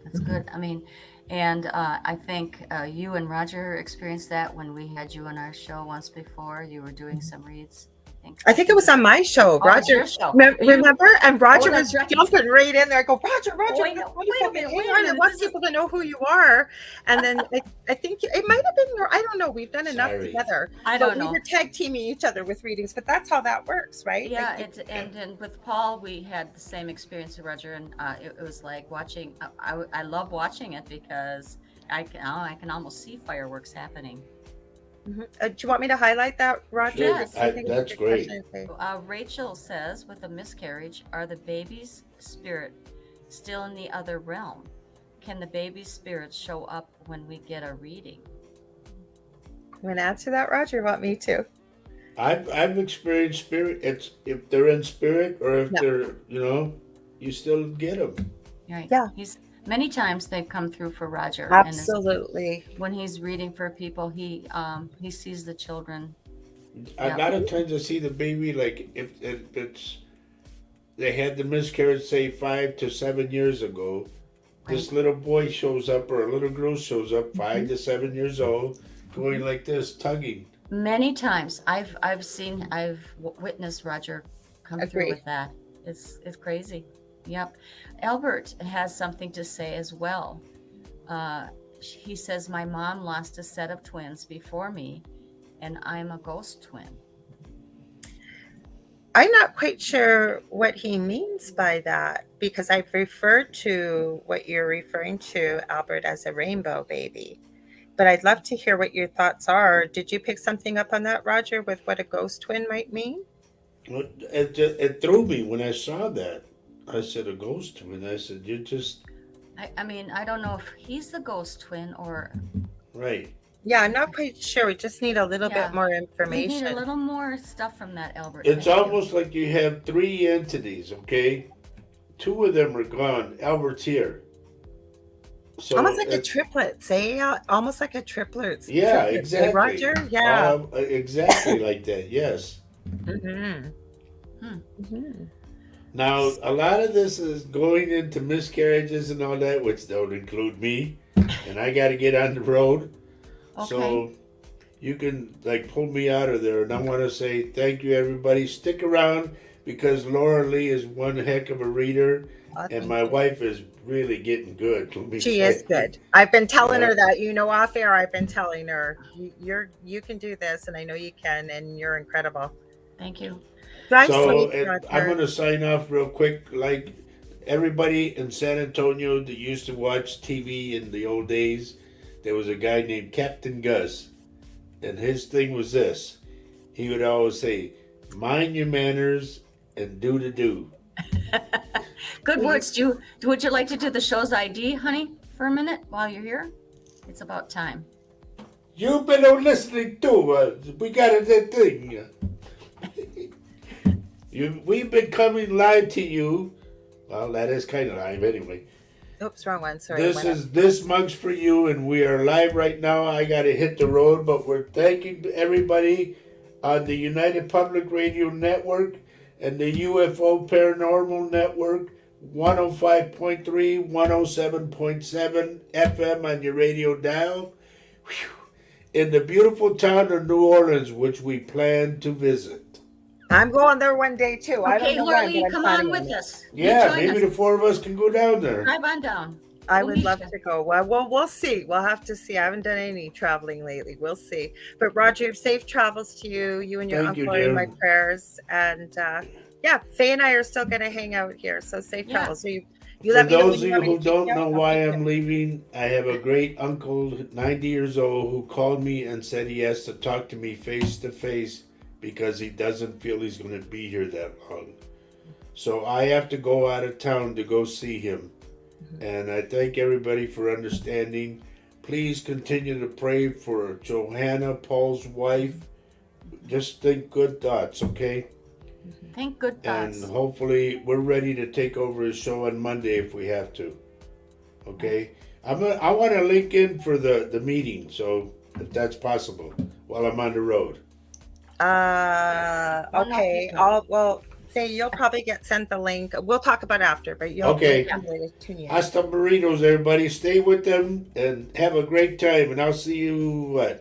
That's good. I mean, and I think you and Roger experienced that when we had you on our show once before. You were doing some reads. I think it was on my show. Oh, Roger, your show. remember? And Roger was that's right. jumping right in there. I go, Roger, Wait a minute, I want people to know who you are. And then I think it might have been I don't know. We've done enough together. I don't know. We were tag teaming each other with readings, but that's how that works, right? Yeah, and with Paul, we had the same experience with Roger, and it was like watching. I love watching it because I can almost see fireworks happening. Do you want me to highlight that, Roger? Sure. Yes. That's great. Rachel says, with a miscarriage, are the baby's spirit still in the other realm? Can the baby's spirit show up when we get a reading? You want to answer that, Roger? You want me to? I've experienced spirit. It's if they're in spirit or if they're, you still get them. Right. Yeah. Many times they've come through for Roger. Absolutely. And when he's reading for people, he sees the children. A lot of times I see the baby, like if it's they had the miscarriage, say 5 to 7 years ago. This little boy shows up or a little girl shows up, 5 to 7 years old, going like this, tugging. Many times I've witnessed Roger come through with that. It's crazy. Yep. Albert has something to say as well. He says, my mom lost a set of twins before me, and I'm a ghost twin. I'm not quite sure what he means by that, because I've referred to what you're referring to, Albert, as a rainbow baby. But I'd love to hear what your thoughts are. Did you pick something up on that, Roger, with what a ghost twin might mean? It threw me when I saw that. I said, a ghost twin. I said, you just... I mean, I don't know if he's the ghost twin or... Right. Yeah, I'm not quite sure. We just need a little bit more information. We need a little more stuff from that, Albert. It's almost like you have 3 entities, okay? 2 of them are gone. Albert's here. So almost like a triplet, say? Almost like a triplet. Yeah, exactly. Roger? Yeah. Exactly like that, yes. Now, a lot of this is going into miscarriages and all that, which don't include me, and I got to get on the road. Okay. So you can pull me out of there, and I want to say thank you, everybody. Stick around because Laura Lee is one heck of a reader, and my wife is really getting good. She is good. I've been telling her that, off air. I've been telling her you can do this, and I know you can, and you're incredible. Thank you. So I'm going to sign off real quick. Like everybody in San Antonio that used to watch TV in the old days, there was a guy named Captain Gus, and his thing was this. He would always say, mind your manners and do the do. Good words. Would you like to do the show's ID, honey, for a minute while you're here? It's about time. You've been listening to us. We got that thing. We've been coming live to you. Well, that is kind of live anyway. Oops, wrong one. Sorry. This mug's for you, and we are live right now. I got to hit the road, but we're thanking everybody on the United Public Radio Network and the UFO Paranormal Network, 105.3, 107.7 FM on your radio dial. In the beautiful town of New Orleans, which we plan to visit. I'm going there one day too. Okay, Laura Lee, come on with us. Yeah, maybe the 4 of us can go down there. Drive on down. I We'll would meet love you. to go. Well, we'll see. We'll have to see. I haven't done any traveling lately. We'll see. But Roger, safe travels to you. You and your Thank you, uncle are in my dear. prayers. And yeah, Faye and I are still going to hang out here. So safe Yeah. travels. You For let me know when those of you you want me to who take you don't out. know I'll why take you. I'm leaving, I have a great uncle, 90 years old, who called me and said he has to talk to me face to face because he doesn't feel he's going to be here that long. So I have to go out of town to go see him. And I thank everybody for understanding. Please continue to pray for Johanna, Paul's wife. Just think good thoughts, okay? Think good And thoughts. hopefully we're ready to take over his show on Monday if we have to. Okay? I want to link in for the meeting, so if that's possible, while I'm on the road. Okay. Well, Faye, you'll probably get sent the link. We'll talk about it after, but you'll Okay. probably tune in. Hasta burritos, everybody. Stay with them and have a great time. And I'll see you,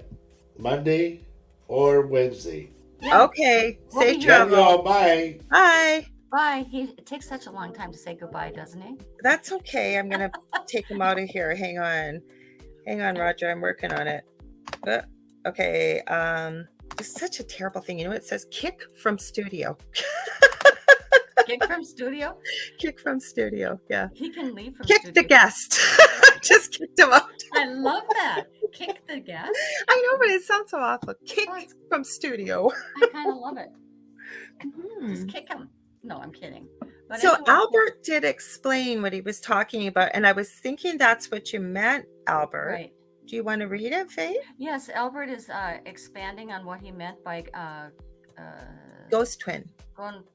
Monday or Wednesday. Yeah. Okay. We'll Safe be here. Love travel. y'all. Bye. Bye. Bye. It takes such a long time to say goodbye, doesn't it? That's okay. I'm gonna take him out of here. Hang on, Roger. I'm working on it. Okay. It's such a terrible thing. You know, it says kick from studio. Kick from studio? Kick from studio. Yeah. He can leave from Kick studio. the guest. Just kicked him out. I love that. Kick the guest. I know, but it sounds so awful. Kick Oh, from studio. I kind of love it. Hmm. Just kick him. No, I'm kidding. But So anyway, Albert did explain what he was talking about, and I was thinking that's what you meant, Albert. right. Do you want to read it, Faye? Yes, Albert is expanding on what he meant by Ghost twin.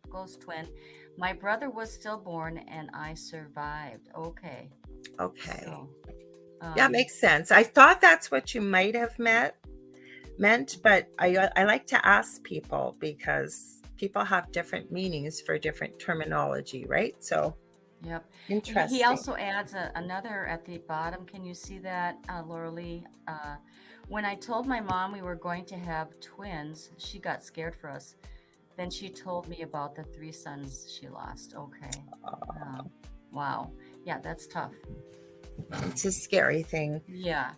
ghost twin. My brother was stillborn and I survived. Okay. Okay. So, Yeah, makes sense. I thought that's what you might have meant, but I like to ask people because people have different meanings for different terminology, right? So yep. interesting. He also adds another at the bottom. Can you see that, Laura Lee? When I told my mom we were going to have twins, she got scared for us. Then she told me about the 3 sons she lost. Okay. Wow. Yeah, that's tough. It's a scary thing. Yeah.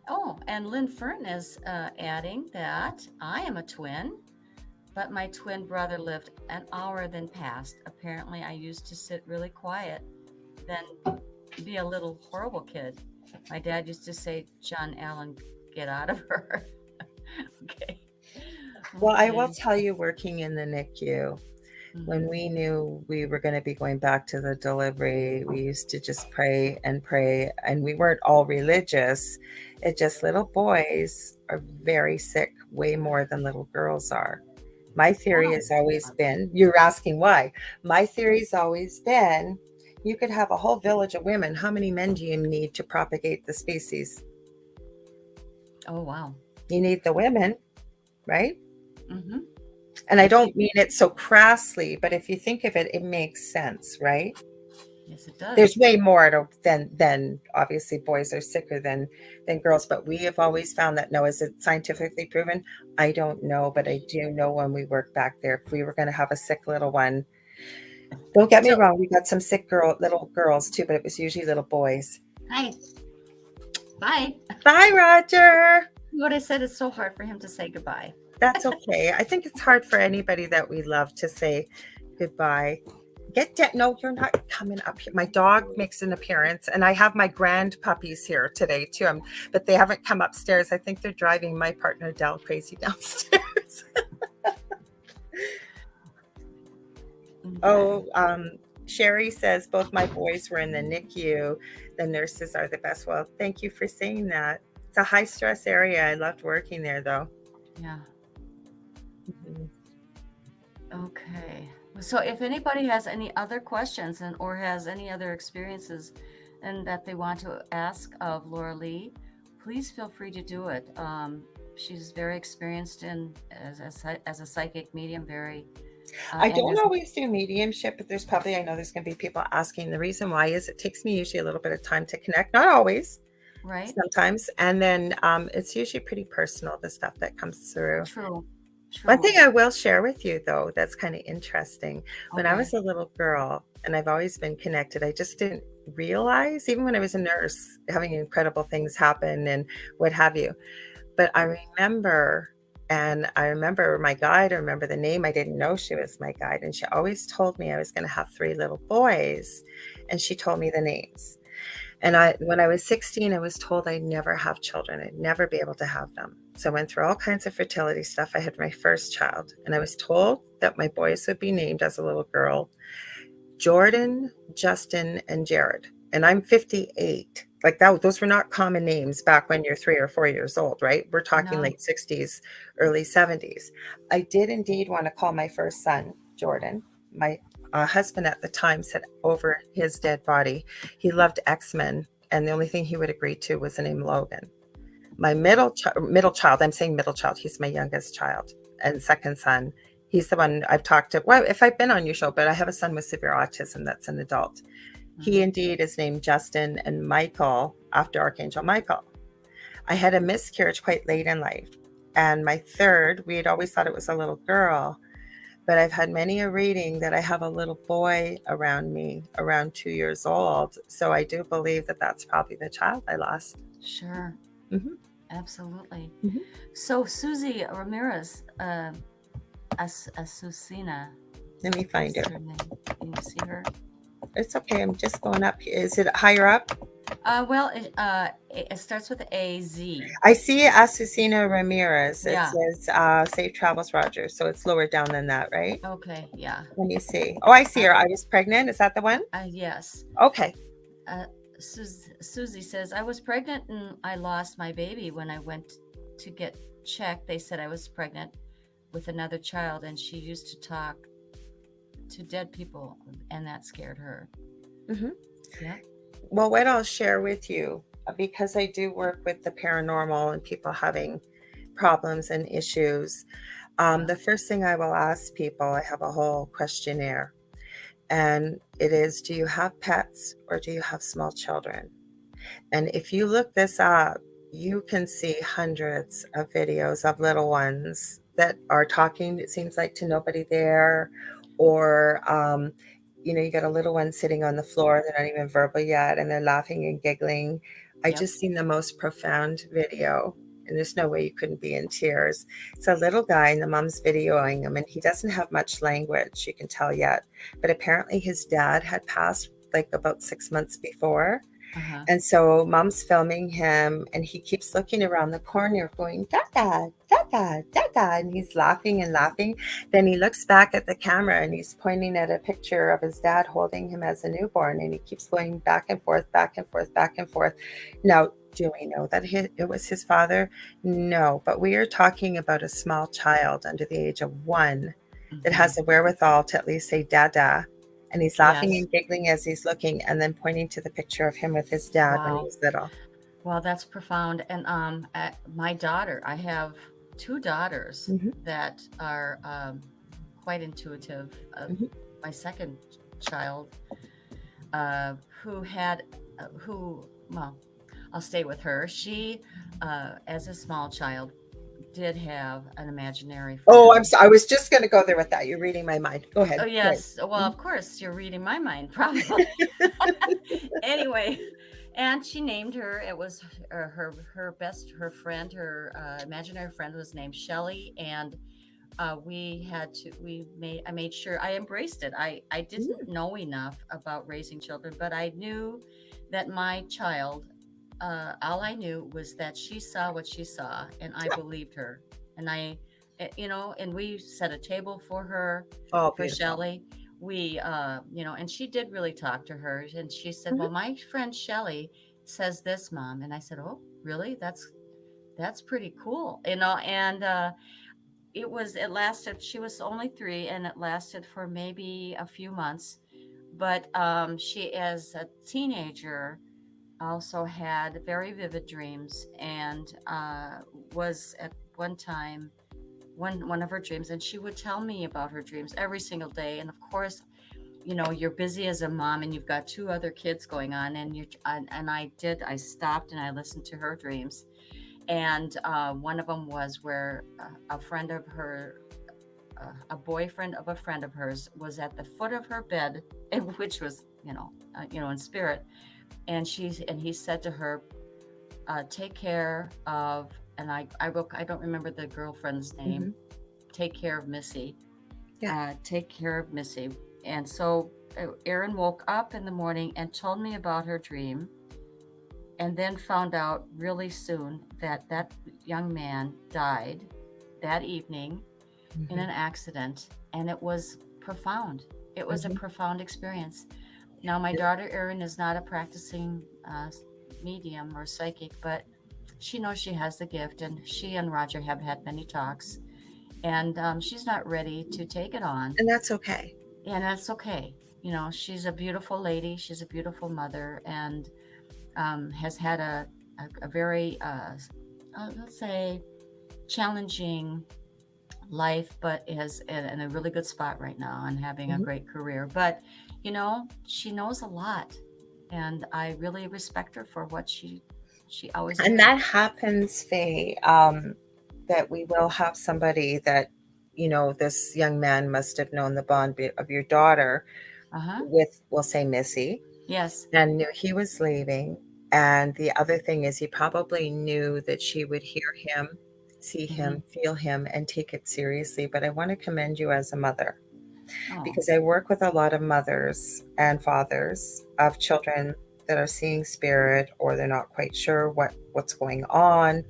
Oh, and Lynn Fern is adding that I am a twin, but my twin brother lived an hour then passed. Apparently, I used to sit really quiet, then be a little horrible kid. My dad used to say, John Allen, get out of her. Okay. Well, I will tell you, working in the NICU, when we knew we were going to be going back to the delivery, we used to just pray, and we weren't all religious. It just little boys are very sick, way more than little girls are. My theory has always been, you're asking why. My theory's always been, you could have a whole village of women. How many men do you need to propagate the species? Oh, wow. You need the women, right? Mm-hmm. And I don't mean it so crassly, but if you think of it, it makes sense, right? Yes, it does. There's way more than obviously boys are sicker than girls, but we have always found that. No, is it scientifically proven? I don't know, but I do know when we worked back there, if we were going to have a sick little one, don't get me wrong, we got some sick little girls too, but it was usually little boys. Hi. Bye. Bye, Roger. What I said is so hard for him to say goodbye. That's okay. I think it's hard for anybody that we love to say goodbye. No, you're not coming up here. My dog makes an appearance, and I have my grand puppies here today too. But they haven't come upstairs. I think they're driving my partner Dell crazy downstairs. Sherry says both my boys were in the NICU. The nurses are the best. Well, thank you for saying that. It's a high stress area. I loved working there though. Yeah. Okay. So if anybody has any other questions or has any other experiences and that they want to ask of Laura Lee, please feel free to do it. She's very experienced as a psychic medium, very. I don't always do mediumship, but I know there's going to be people asking. The reason why is it takes me usually a little bit of time to connect. Not always. Right. Sometimes. And then it's usually pretty personal, the stuff that comes through. True. One thing I will share with you, though, that's kind of interesting. When I was a little girl, and I've always been connected, I just didn't realize, even when I was a nurse, having incredible things happen and what have you. But I remember, and I remember my guide, I remember the name. I didn't know she was my guide. And she always told me I was going to have 3 little boys. And she told me the names. And when I was 16, I was told I'd never have children. I'd never be able to have them. So I went through all kinds of fertility stuff. I had my first child, and I was told that my boys would be named as a little girl, Jordan, Justin, and Jared. And I'm 58. Like that, those were not common names back when you're 3 or 4 years old, right? We're talking No. late 60s, early 70s. I did indeed want to call my first son Jordan. My husband at the time said over his dead body, he loved X-Men, and the only thing he would agree to was the name Logan. My middle child, I'm saying middle child, he's my youngest child, and second son, he's the one I've talked to. Well, if I've been on your show, but I have a son with severe autism that's an adult. He indeed is named Justin and Michael after Archangel Michael. I had a miscarriage quite late in life. And my third, we had always thought it was a little girl, but I've had many a reading that I have a little boy around me, around 2 years old. So I do believe that that's probably the child I lost. Sure. Mm-hmm. Absolutely. Mm-hmm. So Susie Ramirez, Azucena. Let me find her. Can you see her? It's okay. I'm just going up. Is it higher up? Well, it starts with A-Z. I see Azucena Ramirez. It Yeah. says Safe Travels Roger. So it's lower down than that, right? Okay, yeah. Let me see. Oh, I see her. I was pregnant. Is that the one? Yes. Okay. Susie says, I was pregnant and I lost my baby. When I went to get checked, they said I was pregnant with another child, and she used to talk to dead people, and that scared her. Mm-hmm. Yeah. Well, what I'll share with you, because I do work with the paranormal and people having problems and issues, the first thing I will ask people, I have a whole questionnaire, and it is, do you have pets or do you have small children? And if you look this up, you can see hundreds of videos of little ones that are talking, it seems like, to nobody there, or you got a little one sitting on the floor, they're not even verbal yet, and they're laughing and giggling. I just seen the most profound video, and there's no way you couldn't be in tears. It's a little guy, and the mom's videoing him, and he doesn't have much language, you can tell yet, but apparently his dad had passed like about 6 months before. And so mom's filming him, and he keeps looking around the corner going, Dada, Dada, Dada, and he's laughing and laughing. Then he looks back at the camera and he's pointing at a picture of his dad holding him as a newborn, and he keeps going back and forth, back and forth, back and forth. Now, do we know that it was his father? No, but we are talking about a small child under the age of 1 that has the wherewithal to at least say Dada. And he's laughing and giggling as he's looking, and then pointing to the picture of him with his dad when he was little. Wow, that's profound. And my daughter, I have 2 daughters that are quite intuitive. My second child, I'll stay with her. She, as a small child, did have an imaginary friend. Oh, I was just going to go there with that. You're reading my mind. Go ahead. Oh, yes. Right. Well, of course, you're reading my mind, probably. Anyway, and she named her. It was her imaginary friend was named Shelly, and I made sure I embraced it. I didn't know enough about raising children, but I knew that my child, all I knew was that she saw what she saw, and I believed her. And and we set a table for her, for Shelly. We, and she did really talk to her, and she said, well, my friend Shelly says this, Mom. And I said, oh, really? That's pretty cool. And it lasted, she was only 3, and it lasted for maybe a few months. But she, as a teenager, also had very vivid dreams, and was at one time one of her dreams, and she would tell me about her dreams every single day. And of course, you're busy as a mom, and you've got 2 other kids going on, and I stopped and I listened to her dreams. And one of them was where a friend of her, a boyfriend of a friend of hers, was at the foot of her bed, which was in spirit. And he said to her, take care of, and I don't remember the girlfriend's name. Take care of Missy. Yeah. Take care of Missy. And so Erin woke up in the morning and told me about her dream, and then found out really soon that young man died that evening in an accident, and it was profound. It was a profound experience. Now, my daughter Erin is not a practicing medium or psychic, but she knows she has the gift, and she and Roger have had many talks, and she's not ready to take it on. And that's okay. And that's okay. She's a beautiful lady. She's a beautiful mother, and has had a very, let's say, challenging life, but is in a really good spot right now and having a great career. But, she knows a lot, and I really respect her for what she always And did. that happens, Faye, that we will have somebody that, this young man must have known the bond of your daughter with, we'll say, Missy. Yes. And knew he was leaving. And the other thing is he probably knew that she would hear him, see him, feel him, and take it seriously. But I want to commend you as a mother, because I work with a lot of mothers and fathers of children that are seeing spirit, or they're not quite sure what's going on.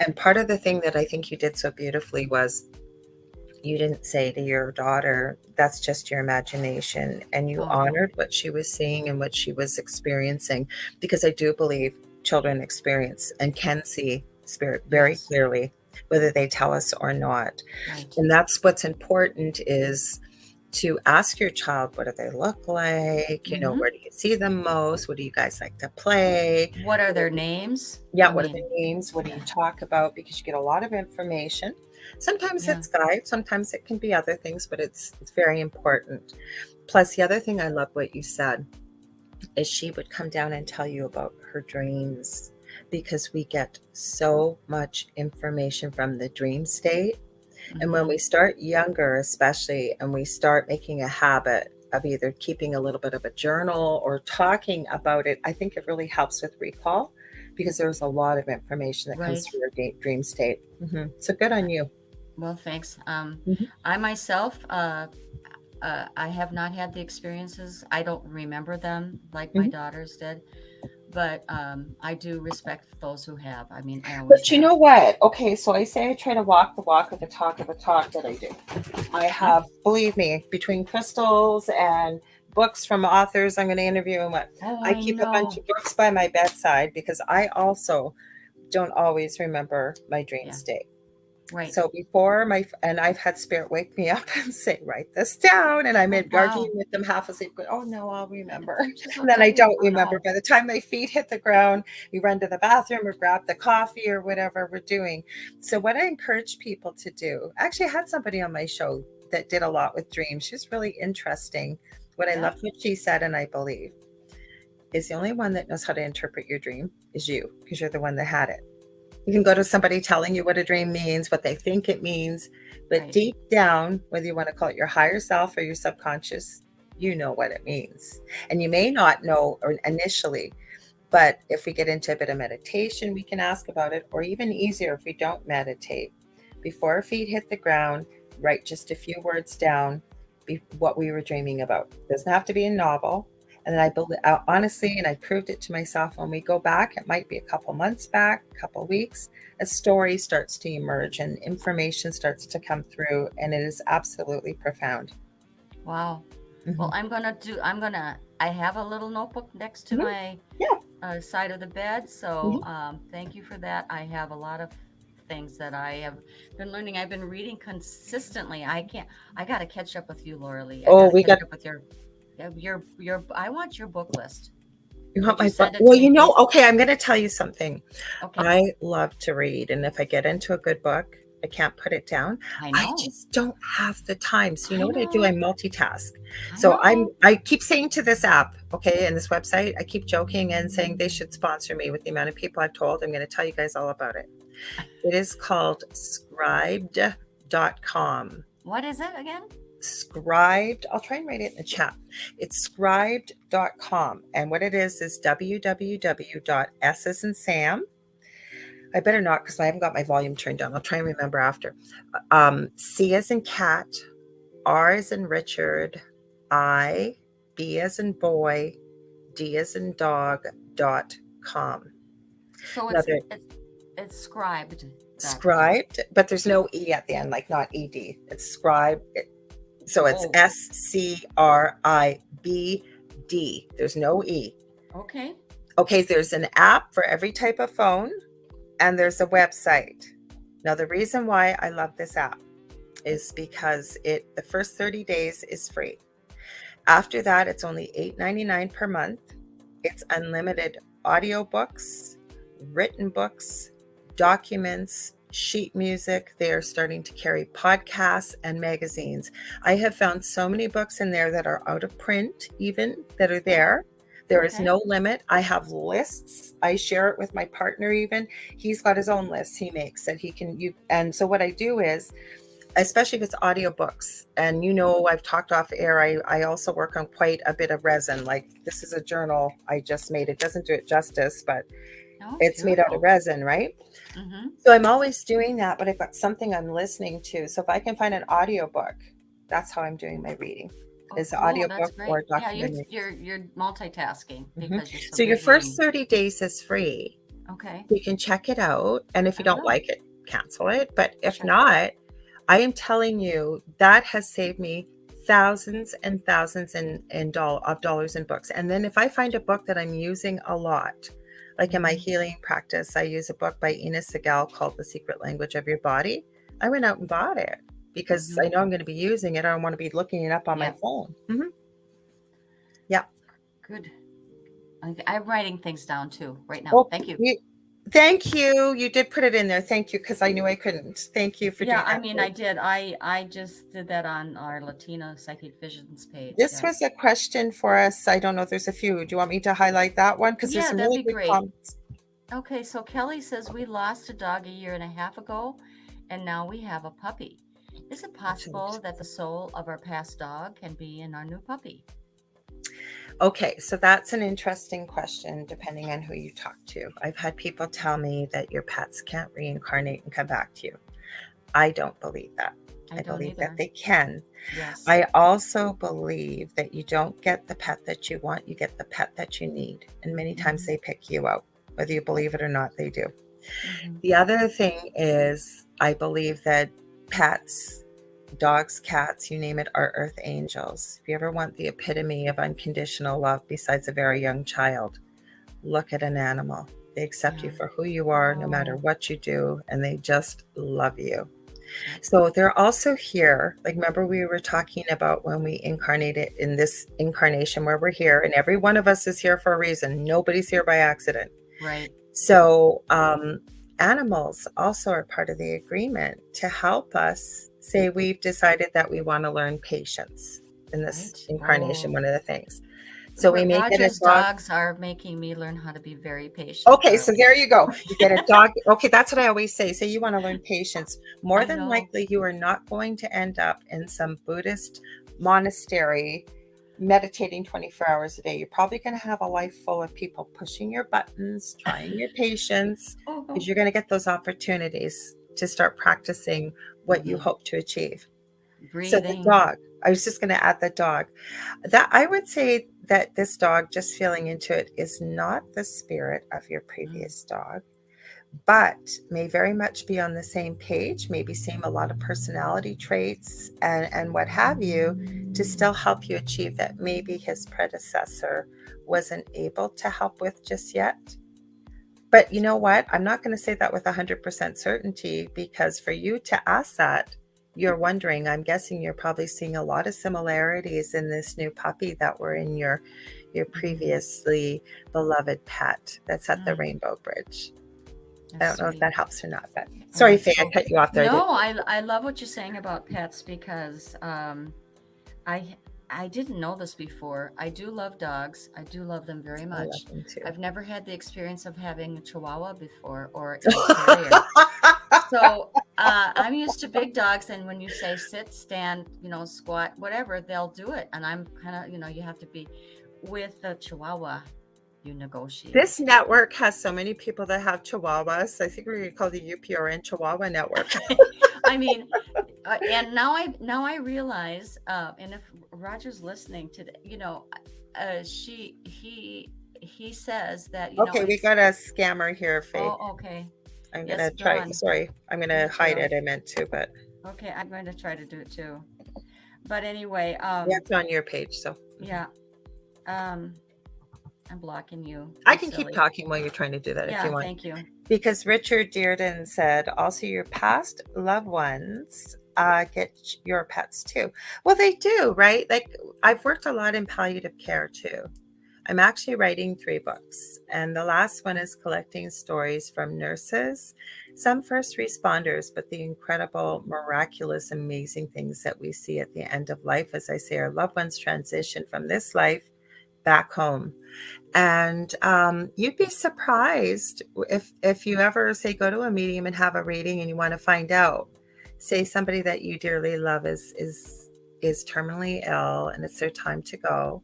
And part of the thing that I think you did so beautifully was you didn't say to your daughter, that's just your imagination. And you honored what she was seeing and what she was experiencing, because I do believe children experience and can see spirit very clearly, whether they tell us or not. Right. And that's what's important, is to ask your child, what do they look like? Where do you see them most? What do you guys like to play? What are their names? Yeah, what are their names? What do you talk about? Because you get a lot of information. Sometimes it's guides, sometimes it can be other things, but it's very important. Plus, the other thing I love what you said is she would come down and tell you about her dreams, because we get so much information from the dream state. And when we start younger, especially, and we start making a habit of either keeping a little bit of a journal or talking about it, I think it really helps with recall, because there's a lot of information that comes through your dream state. So good on you. Well, thanks. I myself, I have not had the experiences. I don't remember them like my daughters did. But I do respect those who have. I mean, I always But you know what? Okay, so I say I try to walk the walk of the talk that I do. I have, believe me, between crystals and books from authors I'm going to interview and I keep a bunch of books by my bedside, because I also don't always remember my dream state. Right. So before and I've had spirit wake me up and say, write this down. And I'm arguing with them half asleep, going, oh no, I'll remember. And then I don't remember. By the time my feet hit the ground, we run to the bathroom or grab the coffee or whatever we're doing. So what I encourage people to do, actually I had somebody on my show that did a lot with dreams. She's really interesting. What I loved what she said, and I believe, is the only one that knows how to interpret your dream is you, because you're the one that had it. You can go to somebody telling you what a dream means, what they think it means, but deep down, whether you want to call it your higher self or your subconscious, you know what it means. And you may not know initially, but if we get into a bit of meditation, we can ask about it, or even easier, if we don't meditate, before our feet hit the ground, write just a few words down, what we were dreaming about. It doesn't have to be a novel. And then I believe, honestly, and I proved it to myself, when we go back, it might be a couple months back, a couple weeks, a story starts to emerge and information starts to come through, and it is absolutely profound. Wow. Well, I have a little notebook next to my side of the bed. So thank you for that. I have a lot of things that I have been learning. I've been reading consistently. I got to catch up with you, Laura-Lee. We got up with your I want your book list. You want my book? Well, okay, I'm going to tell you something. Okay. I love to read, and if I get into a good book, I can't put it down. I just don't have the time. So you know what I do? I multitask. So I keep saying to this app, okay, and this website, I keep joking and saying they should sponsor me with the amount of people I've told. I'm going to tell you guys all about it. It is called Scribd.com. What is it again? Scribed. I'll try and write it in the chat. It's scribed.com. And what it is www.s as in Sam. I better not because I haven't got my volume turned down. I'll try and remember after. C as in cat, R as in Richard, I, B as in boy, D as in dog.com. So it's scribed. Scribed, but there's no E at the end, like not ED. It's scribed. So it's SCRIBD. There's no E. Okay. Okay, there's an app for every type of phone, and there's a website. Now, the reason why I love this app is because the first 30 days is free. After that, it's only $8.99 per month. It's unlimited audiobooks, written books, documents, sheet music. They are starting to carry podcasts and magazines. I have found so many books in there that are out of print, even that are there. There is no limit. I have lists. I share it with my partner even. He's got his own lists he makes that he can use. And so what I do is, especially if it's audiobooks, and I've talked off air, I also work on quite a bit of resin. Like this is a journal I just made. It doesn't do it justice, but it's made out of resin, right? Mm-hmm. So I'm always doing that, but I've got something I'm listening to. So if I can find an audiobook, that's how I'm doing my reading. Is an audiobook or documentary. Yeah, you're multitasking because you're so your first 30 days is free. Okay. You can check it out. And if you don't like it, cancel it. But if not, I am telling you that has saved me thousands and thousands of dollars in books. And then if I find a book that I'm using a lot, like in my healing practice, I use a book by Ina Segal called The Secret Language of Your Body. I went out and bought it because I know I'm going to be using it. I don't want to be looking it up on my phone. Mm-hmm. Yeah. Good. I'm writing things down too right now. Thank you. Thank you. You did put it in there. Thank you, because I knew I couldn't. Thank you for doing that. Yeah, I mean, I did. I just did that on our Latina Psychic Visions page. This was a question for us. I don't know if there's a few. Do you want me to highlight that one? Because there's some really good comments. Okay, so Kelly says, we lost a dog 1.5 years ago, and now we have a puppy. Is it possible that the soul of our past dog can be in our new puppy? Okay, so that's an interesting question, depending on who you talk to. I've had people tell me that your pets can't reincarnate and come back to you. I don't believe that. I believe that they can. Yes. I also believe that you don't get the pet that you want, you get the pet that you need. And many times they pick you out. Whether you believe it or not, they do. Mm-hmm. The other thing is, I believe that pets, dogs, cats, you name it, are earth angels. If you ever want the epitome of unconditional love besides a very young child, look at an animal. They accept you for who you are, no matter what you do, and they just love you. So they're also here. Like, remember we were talking about when we incarnated in this incarnation where we're here, and every one of us is here for a reason. Nobody's here by accident. Right. So animals also are part of the agreement to help us say we've decided that we want to learn patience in this incarnation, one of the things. So we make Roger's dogs are making me learn how to be very patient. Okay, so there you go. You get a dog. Okay, that's what I always say. Say you want to learn patience. More than likely, you are not going to end up in some Buddhist monastery meditating 24 hours a day. You're probably going to have a life full of people pushing your buttons, trying your patience, because you're going to get those opportunities to start practicing what you hope to achieve. Breathing. So the dog, I was just going to add the dog. That I would say that this dog, just feeling into it, is not the spirit of your previous dog, but may very much be on the same page, maybe same a lot of personality traits and what have you, to still help you achieve that maybe his predecessor wasn't able to help with just yet. But you know what? I'm not going to say that with 100% certainty, because for you to ask that, you're wondering, I'm guessing you're probably seeing a lot of similarities in this new puppy that were in your previously beloved pet that's at the Rainbow Bridge. I don't know if that helps or not, but sorry, Faye, I cut you off there. No, I love what you're saying about pets, because I didn't know this before. I do love dogs. I do love them very much. I love them too. I've never had the experience of having a Chihuahua before or a terrier. So I'm used to big dogs, and when you say sit, stand, squat, whatever, they'll do it. And I'm kind of, you have to be with the Chihuahua. You negotiate. This network has so many people that have Chihuahuas. I think we're going to call the UPRN Chihuahua Network. I mean, and now I realize, and if Roger's listening to he says that Okay, we got a scammer here, Faith. Oh, okay. I'm going to try. Sorry, I'm going to hide it. I meant to, but. Okay, I'm going to try to do it too. But anyway. It's on your page, so. Yeah. I'm blocking you. I can keep talking while you're trying to do that if you want. Thank you. Because Richard Dearden said, also your past loved ones get your pets too. Well, they do, right? Like I've worked a lot in palliative care too. I'm actually writing 3 books, and the last one is collecting stories from nurses, some first responders, but the incredible, miraculous, amazing things that we see at the end of life. As I say, our loved ones transition from this life back home. And you'd be surprised if you ever say go to a medium and have a reading and you want to find out, say somebody that you dearly love is terminally ill and it's their time to go.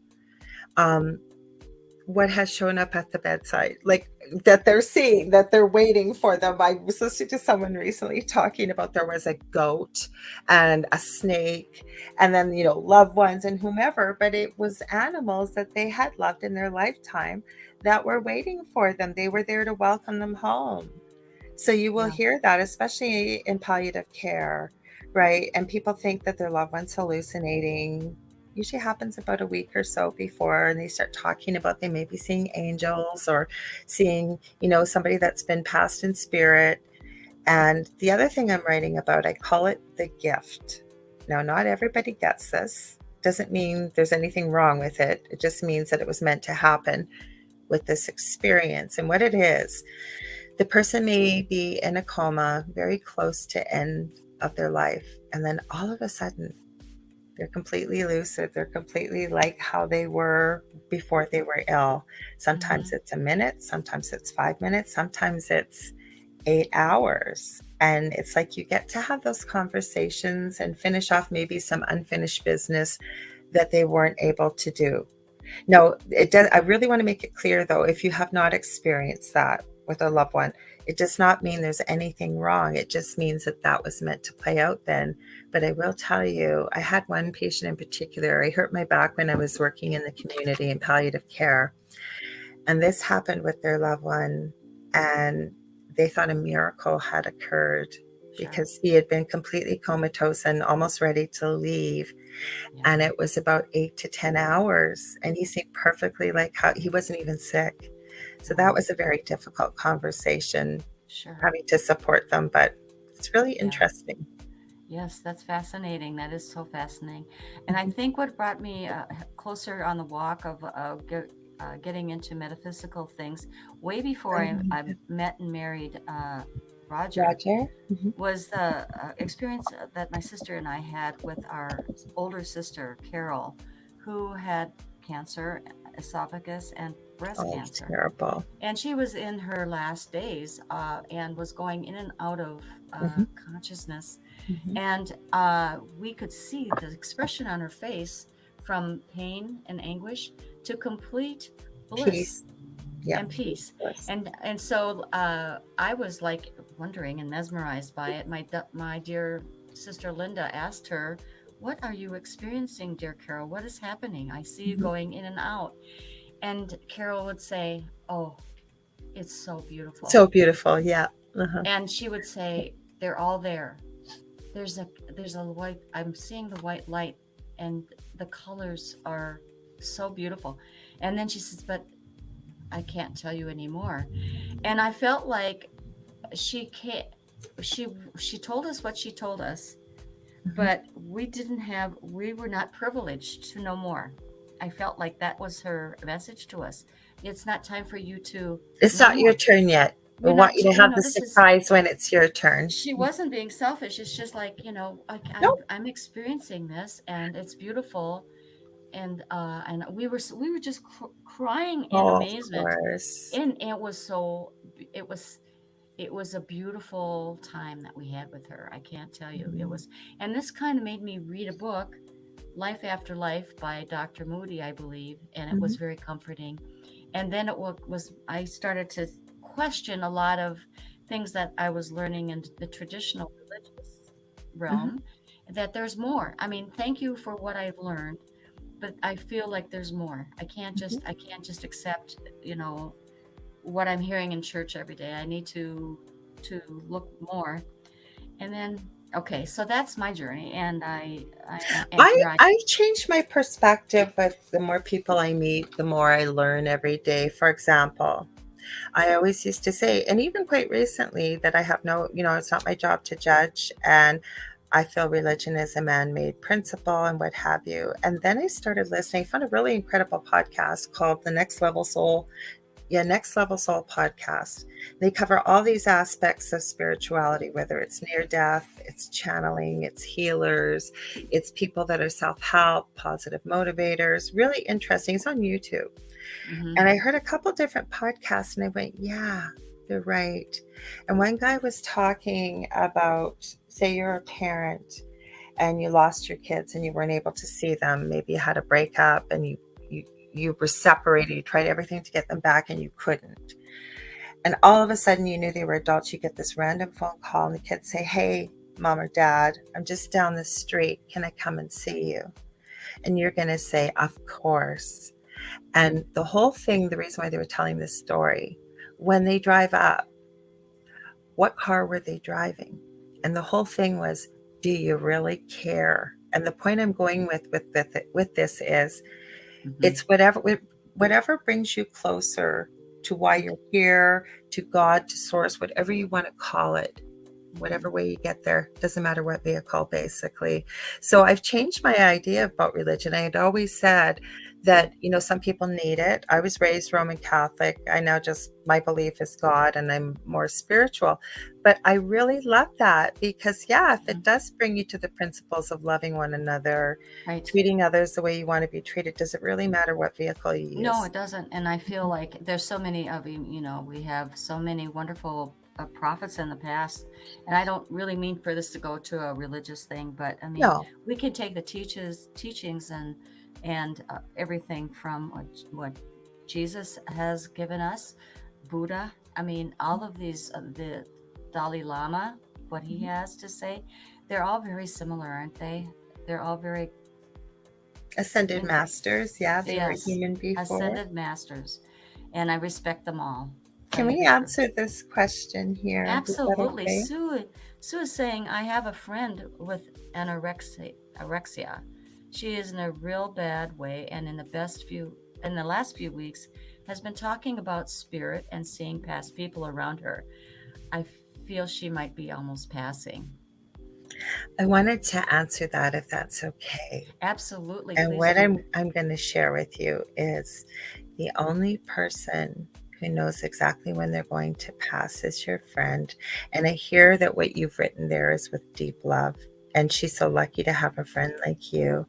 What has shown up at the bedside, like that they're seeing, that they're waiting for them. I was listening to someone recently talking about there was a goat and a snake and then, loved ones and whomever, but it was animals that they had loved in their lifetime that were waiting for them. They were there to welcome them home. So you will hear that, especially in palliative care, right? And people think that their loved one's hallucinating. Usually happens about a week or so before, and they start talking about they may be seeing angels or seeing, somebody that's been passed in spirit. And the other thing I'm writing about, I call it the gift. Now, not everybody gets this. Doesn't mean there's anything wrong with it. It just means that it was meant to happen with this experience. And what it is, the person may be in a coma, very close to end of their life, and then all of a sudden, they're completely lucid. They're completely like how they were before they were ill. Sometimes it's a minute, sometimes it's 5 minutes, sometimes it's 8 hours. And it's like you get to have those conversations and finish off maybe some unfinished business that they weren't able to do. No, it does. I really want to make it clear, though, if you have not experienced that with a loved one, it does not mean there's anything wrong. It just means that was meant to play out then. But I will tell you, I had one patient in particular. I hurt my back when I was working in the community in palliative care. And this happened with their loved one. And they thought a miracle had occurred because he had been completely comatose and almost ready to leave. Yeah. And it was about 8 to 10 hours. And he seemed perfectly like how he wasn't even sick. So that was a very difficult conversation, having to support them, but it's really interesting. Yes, that's fascinating. That is so fascinating. And I think what brought me closer on the walk of getting into metaphysical things, way before I met and married Roger. Was the experience that my sister and I had with our older sister, Carol, who had cancer, esophagus, and breast cancer. Terrible. And she was in her last days and was going in and out of consciousness. And we could see the expression on her face from pain and anguish to complete bliss and peace. And so I was like wondering and mesmerized by it. My dear sister Linda asked her, "What are you experiencing, dear Carol? What is happening? I see you going in and out." And Carol would say, "Oh, it's so beautiful." So beautiful, yeah. And she would say, "They're all there. There's a white, I'm seeing the white light and the colors are so beautiful." And then she says, "But I can't tell you anymore." And I felt like she told us what she told us, but we were not privileged to know more. I felt like that was her message to us. It's not time for you to. It's not your turn yet. We want you to have the surprise when it's your turn. She wasn't being selfish. It's just like, I'm experiencing this and it's beautiful. And we were just crying in amazement. And it was it was a beautiful time that we had with her. I can't tell you. It was, and this kind of made me read a book, Life After Life by Dr. Moody, I believe, and it was very comforting. And then it was I started to question a lot of things that I was learning in the traditional religious realm, that there's more. I mean, thank you for what I've learned, but I feel like there's more. I can't just accept, what I'm hearing in church every day. I need to look more. And then, okay, so that's my journey, and I change my perspective with the more people I meet, the more I learn every day. For example, I always used to say, and even quite recently, that I have no, it's not my job to judge. And I feel religion is a man-made principle and what have you. And then I started listening, found a really incredible podcast called the Next Level Soul podcast. They cover all these aspects of spirituality, whether it's near death, it's channeling, it's healers, it's people that are self-help, positive motivators. Really interesting. It's on YouTube. And I heard a couple different podcasts and I went, yeah, they're right. And one guy was talking about, say you're a parent and you lost your kids and you weren't able to see them. Maybe you had a breakup and you were separated. You tried everything to get them back and you couldn't. And all of a sudden you knew they were adults. You get this random phone call and the kids say, hey, mom or dad, I'm just down the street. Can I come and see you? And you're going to say, of course. And the whole thing, the reason why they were telling this story, when they drive up, what car were they driving? And the whole thing was, do you really care? And the point I'm going with this is, it's whatever brings you closer to why you're here, to God, to source, whatever you want to call it, whatever way you get there, doesn't matter what vehicle, basically. So I've changed my idea about religion. I had always said that, some people need it. I was raised Roman Catholic. I now my belief is God and I'm more spiritual. But I really love that because, if it does bring you to the principles of loving one another, treating others the way you want to be treated, does it really matter what vehicle you use? No, it doesn't. And I feel like there's so many of you, we have so many wonderful prophets in the past, and I don't really mean for this to go to a religious thing, but I mean, we can take the teachings and everything from what Jesus has given us, Buddha. I mean, all of these, the Dalai Lama, what he has to say, they're all very similar, aren't they? They're all very ascended masters. Yeah, they were human before. Ascended masters, and I respect them all. Can we answer this question here? Absolutely. Okay? Sue is saying, I have a friend with anorexia. She is in a real bad way, and in the last few weeks has been talking about spirit and seeing past people around her. I feel she might be almost passing. I wanted to answer that, if that's okay. Absolutely. And what I'm going to share with you is the only person who knows exactly when they're going to pass is your friend. And I hear that what you've written there is with deep love. And she's so lucky to have a friend like you.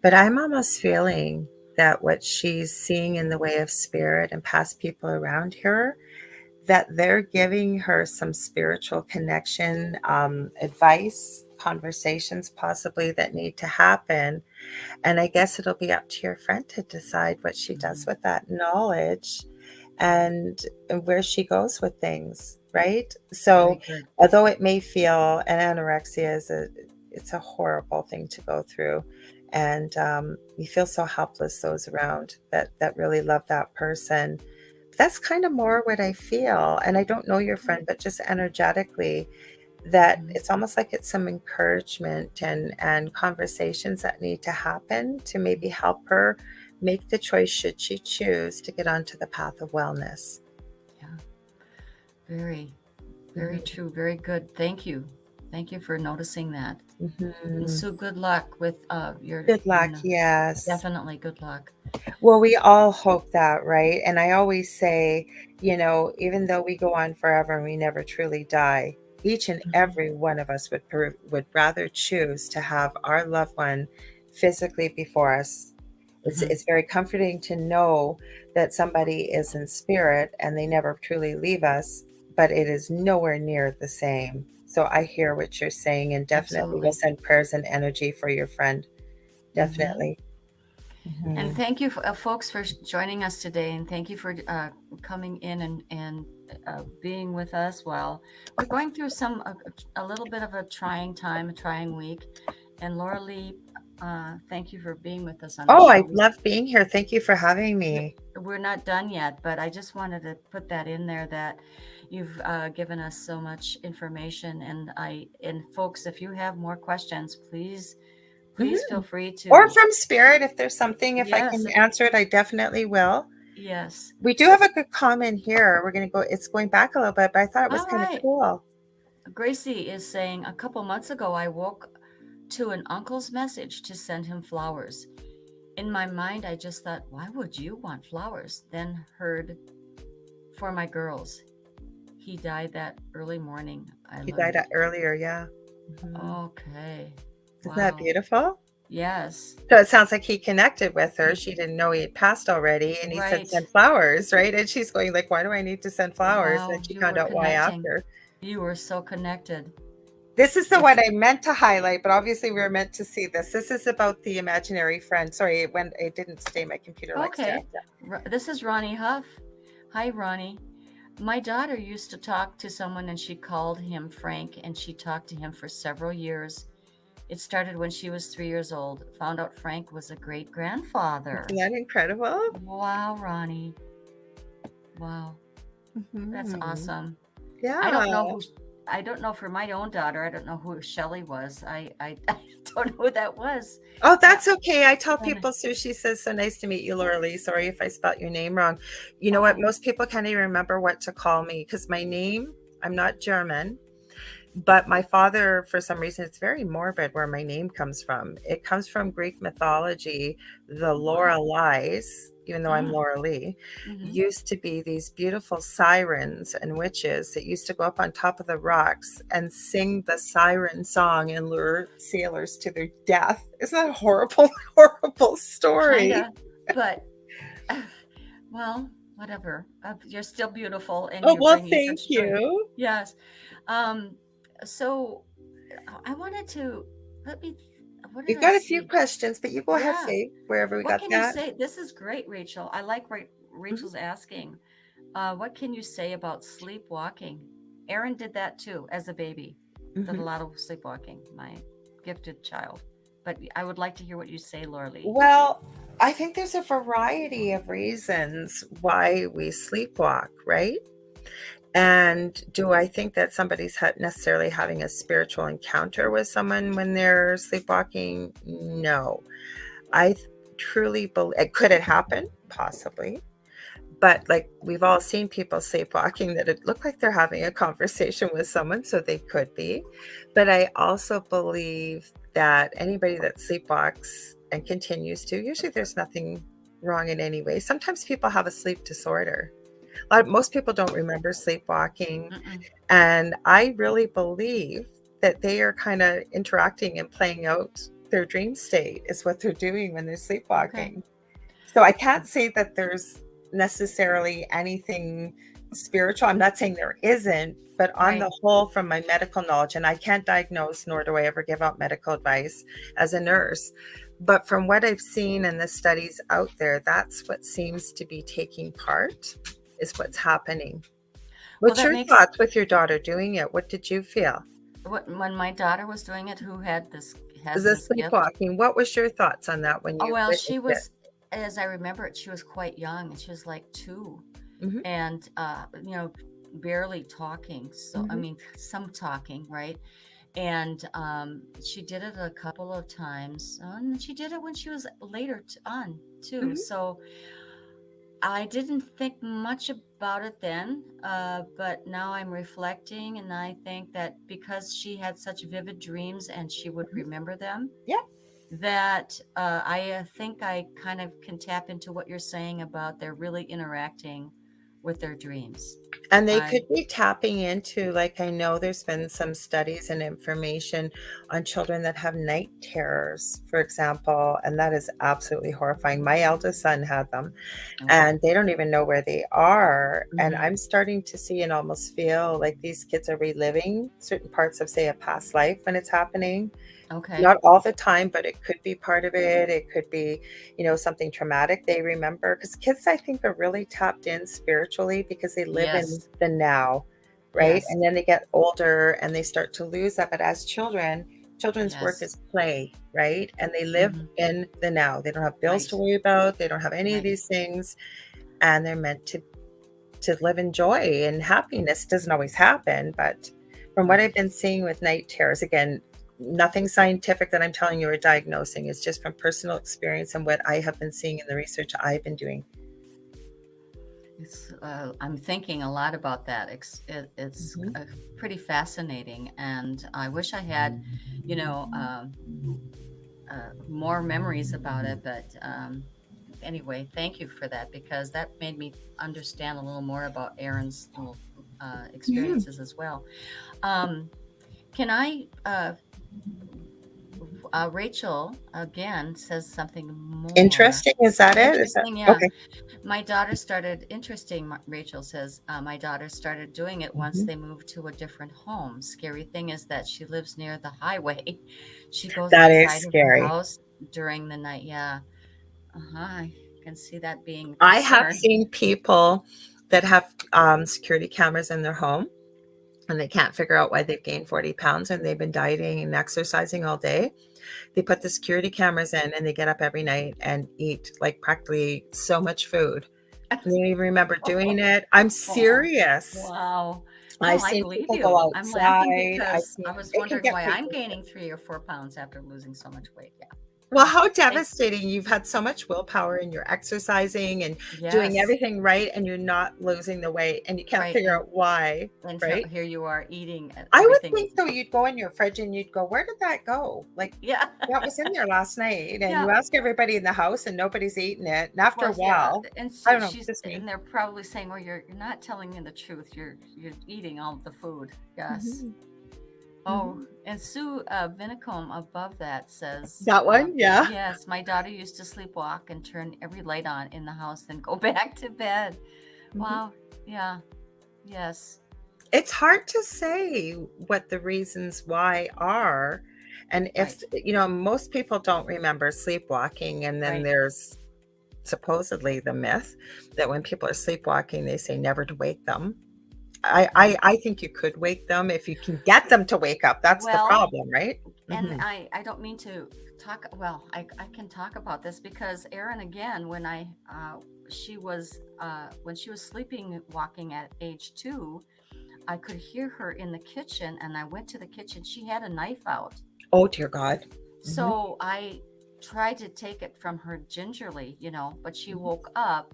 But I'm almost feeling that what she's seeing in the way of spirit and past people around her, that they're giving her some spiritual connection, advice, conversations possibly that need to happen. And I guess it'll be up to your friend to decide what she does with that knowledge and where she goes with things, right? So although it may feel, and anorexia it's a horrible thing to go through, and you feel so helpless, those around that really love that person. That's kind of more what I feel. And I don't know your friend, but just energetically, that it's almost like it's some encouragement and conversations that need to happen to maybe help her make the choice, should she choose to get onto the path of wellness. Yeah. Very, very true. Very good. Thank you. Thank you for noticing that. And so good luck with your... Good luck, yes. Definitely good luck. Well, we all hope that, right? And I always say, even though we go on forever and we never truly die, each and every one of us would rather choose to have our loved one physically before us. It's very comforting to know that somebody is in spirit and they never truly leave us, but it is nowhere near the same. So I hear what you're saying, and definitely will Absolutely. send prayers and energy for your friend. Definitely. And thank you, folks, for joining us today, and thank you for coming in and being with us while we're going through a little bit of a trying time, a trying week. And Laura Lee, thank you for being with us on the Oh, show. I love being here. Thank you for having me. We're not done yet, but I just wanted to put that in there that you've given us so much information, and folks, if you have more questions, please feel free to. Or from Spirit, if there's something, if I Yes. can answer it, I definitely will. Yes. We do have a good comment here. We're going to go, it's going back a little bit, but I thought it was All kind of right. cool. Gracie is saying, a couple months ago, I woke to an uncle's message to send him flowers. In my mind, I just thought, why would you want flowers? Then heard, for my girls. He died that early morning. He died earlier, yeah. Okay. Isn't that beautiful? Yes. So it sounds like he connected with her. She didn't know he had passed already. And he said, send flowers, right? And she's going like, why do I need to send flowers? Wow, And she found out why after. You were so connected. This is the one I meant to highlight, but obviously we were meant to see this. This is about the imaginary friend. Sorry, when it didn't stay my computer. Okay. This is Ronnie Huff. Hi, Ronnie. My daughter used to talk to someone and she called him Frank, and she talked to him for several years. It started when she was 3 years old. Found out Frank was a great-grandfather. Isn't that incredible? Wow, Ronnie. Wow. That's awesome. Yeah. I don't know for my own daughter. I don't know who Shelly was. I don't know who that was. Oh, that's okay. I tell people, Sushi says, so nice to meet you, Laura Lee. Sorry if I spelled your name wrong. You know what? Most people can't even remember what to call me because my name, I'm not German, but my father, for some reason, it's very morbid where my name comes from. It comes from Greek mythology. The Loreleis, even though I'm Laura Lee, used to be these beautiful sirens and witches that used to go up on top of the rocks and sing the siren song and lure sailors to their death. Isn't that a horrible, horrible story? Kinda, but well, whatever. You're still beautiful, and thank you. Yes. So I wanted to We've got a few questions, but you go ahead, Faith, wherever we got that. What can you say? This is great, Rachel. I like what Rachel's asking. What can you say about sleepwalking? Aaron did that too as a baby. Did a lot of sleepwalking, my gifted child. But I would like to hear what you say, Laura Lee. Well, I think there's a variety of reasons why we sleepwalk, right? And do I think that somebody's necessarily having a spiritual encounter with someone when they're sleepwalking? No. I truly believe, could it happen? Possibly. But like we've all seen people sleepwalking that it looked like they're having a conversation with someone, so they could be. But I also believe that anybody that sleepwalks and continues to, usually there's nothing wrong in any way. Sometimes people have a sleep disorder. Most people don't remember sleepwalking. And I really believe that they are kind of interacting and playing out their dream state is what they're doing when they're sleepwalking. Okay. So I can't say that there's necessarily anything spiritual. I'm not saying there isn't, but on the whole, from my medical knowledge, and I can't diagnose, nor do I ever give out medical advice as a nurse, but from what I've seen in the studies out there, that's what seems to be taking part. Is what's happening. What's your thoughts with your daughter doing it? What did you feel? When my daughter was doing it, who had this sleepwalking? Gift? What was your thoughts on that when you? She was, as I remember it, she was quite young, and she was like 2, and barely talking. So I mean, some talking, right? And she did it a couple of times, and she did it when she was later on too. So. I didn't think much about it then, but now I'm reflecting, and I think that because she had such vivid dreams and she would remember them, that I think I kind of can tap into what you're saying about they're really interacting with their dreams. And they I could be tapping into, like, I know there's been some studies and information on children that have night terrors, for example, and that is absolutely horrifying. My eldest son had them, okay. and they don't even know where they are. And Mhm. I'm starting to see and almost feel like these kids are reliving certain parts of, say, a past life when it's happening. Okay. Not all the time, but it could be part of it. It could be, something traumatic they remember. Because kids, I think, are really tapped in spiritually because they live in Yes. the now, right? Yes. And then they get older and they start to lose that. But as children, children's work Yes. is play, right? And they live Mhm. in the now. They don't have bills Right. to worry about. They don't have any of Right. these things, and they're meant to live in joy and happiness. It doesn't always happen, but from what I've Right. been seeing with night terrors, again, nothing scientific that I'm telling you or diagnosing. It's just from personal experience and what I have been seeing in the research I've been doing. I'm thinking a lot about that. It's Mhm. pretty fascinating, and I wish I had, you know, more memories about it. But anyway, thank you for that because that made me understand a little more about Aaron's little Yeah. experiences as well. Um, can I? Rachel again says something more Interesting. Is that it? Is that interesting. Yeah, okay? my daughter started interesting. Rachel says my daughter started doing it once Mhm. they moved to a different home. Scary thing is that she lives near the highway. She goes That is outside of the scary. house during the night. Yeah, I can see that being a I have concern. seen people that have security cameras in their home and they can't figure out why they've gained 40 pounds and they've been dieting and exercising all day. They put the security cameras in and they get up every night and eat like practically so much food. And they don't even remember doing it. I'm Oh, serious. wow. I've No, I seen believe people go you. I'm laughing outside. I've because I seen was it can wondering get why pretty I'm dangerous. gaining 3 or 4 pounds after losing so much weight. Yeah. Well, Oh, how thank, devastating. You've had so much willpower and you're exercising and doing yes, everything right, and you're not losing the weight and you can't right. figure out why, And so right? here you are eating I would everything. think though you'd go in your fridge and you'd go, where did that go? Like Yeah. that was in there last night, and Yeah. you ask everybody in the house and nobody's eating it. And after a Well, yeah. while, And I don't know, just me. and they're probably saying, well, you're not telling me the truth. You're eating all the food. Yes. Mhm, Oh, mhm. and Sue Vinicombe above that says, That one, yeah. yes, my daughter used to sleepwalk and turn every light on in the house, then go back to bed. Mhm. Wow. Yeah. Yes. It's hard to say what the reasons why are. And if, Right. most people don't remember sleepwalking, and then Right. there's supposedly the myth that when people are sleepwalking, they say never to wake them. I think you could wake them if you can get them to wake up. That's the Well, problem, right? and Mhm. I don't mean to talk, well, I can talk about this because Erin, again, when she was sleeping walking at age 2, I could hear her in the kitchen and I went to the kitchen. She had a knife out. Oh, dear God. Mhm, So I tried to take it from her gingerly, but she mhm, woke up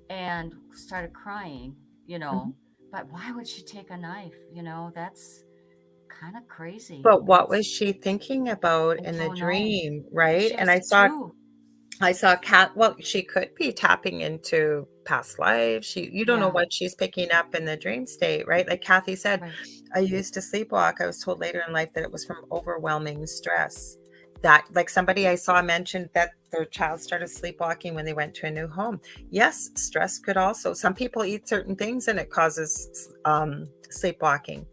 and started crying, you mhm. know. But why would she take a knife? That's kind of crazy. But what was she thinking about I in the don't know. dream, right? She And was I saw 2. I saw Cat. Well, she could be tapping into past lives. You don't know Yeah, what she's picking up in the dream state, right? Like Kathy said, right. I used to sleepwalk. I was told later in life that it was from overwhelming stress. That, like somebody I saw mentioned that their child started sleepwalking when they went to a new home. Yes, stress could also. Some people eat certain things and it causes sleepwalking.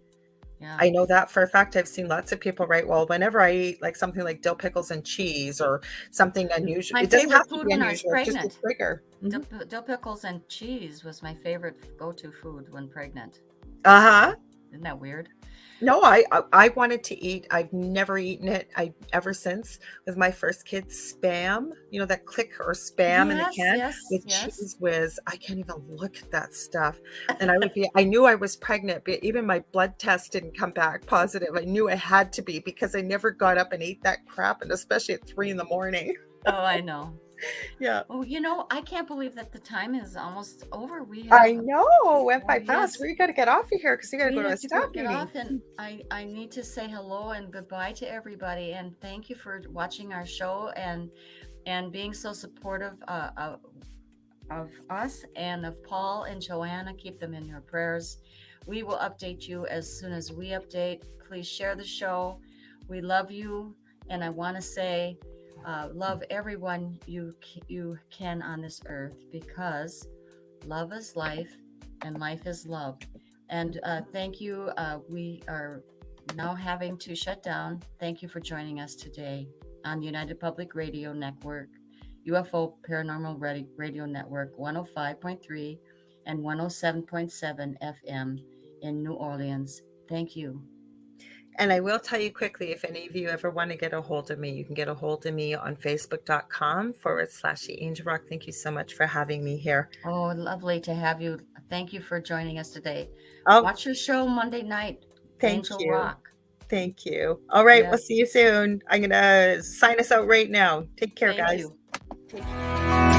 Yeah. I know that for a fact. I've seen lots of people write, well, whenever I eat like something like dill pickles and cheese or something unusual, My it doesn't have favorite to food be when I was unusual, it's just a pregnant. trigger. Dill pickles and cheese was my favorite go-to food when pregnant. Uh-huh. Isn't that weird? No, I wanted to eat. I've never eaten it. I ever since with my first kid, spam, that click or spam in the Yes, can yes, with yes. cheese whiz. I can't even look at that stuff. And I knew I was pregnant, but even my blood test didn't come back positive. I knew I had to be because I never got up and ate that crap, and especially at 3 in the morning. Oh, I know. Yeah. Oh, I can't believe that the time is almost over. We I have, know. Went oh, by fast. yes, We got to get off of here because we got to we go to a have to go staff get meeting. off, and I need to say hello and goodbye to everybody, and thank you for watching our show and being so supportive of us and of Paul and Joanna. Keep them in your prayers. We will update you as soon as we update. Please share the show. We love you, and I want to say, love everyone you can on this earth, because love is life, and life is love. And thank you. We are now having to shut down. Thank you for joining us today on United Public Radio Network, UFO Paranormal Radio Network 105.3 and 107.7 FM in New Orleans. Thank you. And I will tell you quickly, if any of you ever want to get a hold of me, you can get a hold of me on facebook.com/The Angel Rock. Thank you so much for having me here. Oh, lovely to have you. Thank you for joining us today. Oh, watch your show Monday night. Thank Angel you. Rock. Thank you. All right. Yes. We'll see you soon. I'm going to sign us out right now. Take care, Thank guys. you. Take care.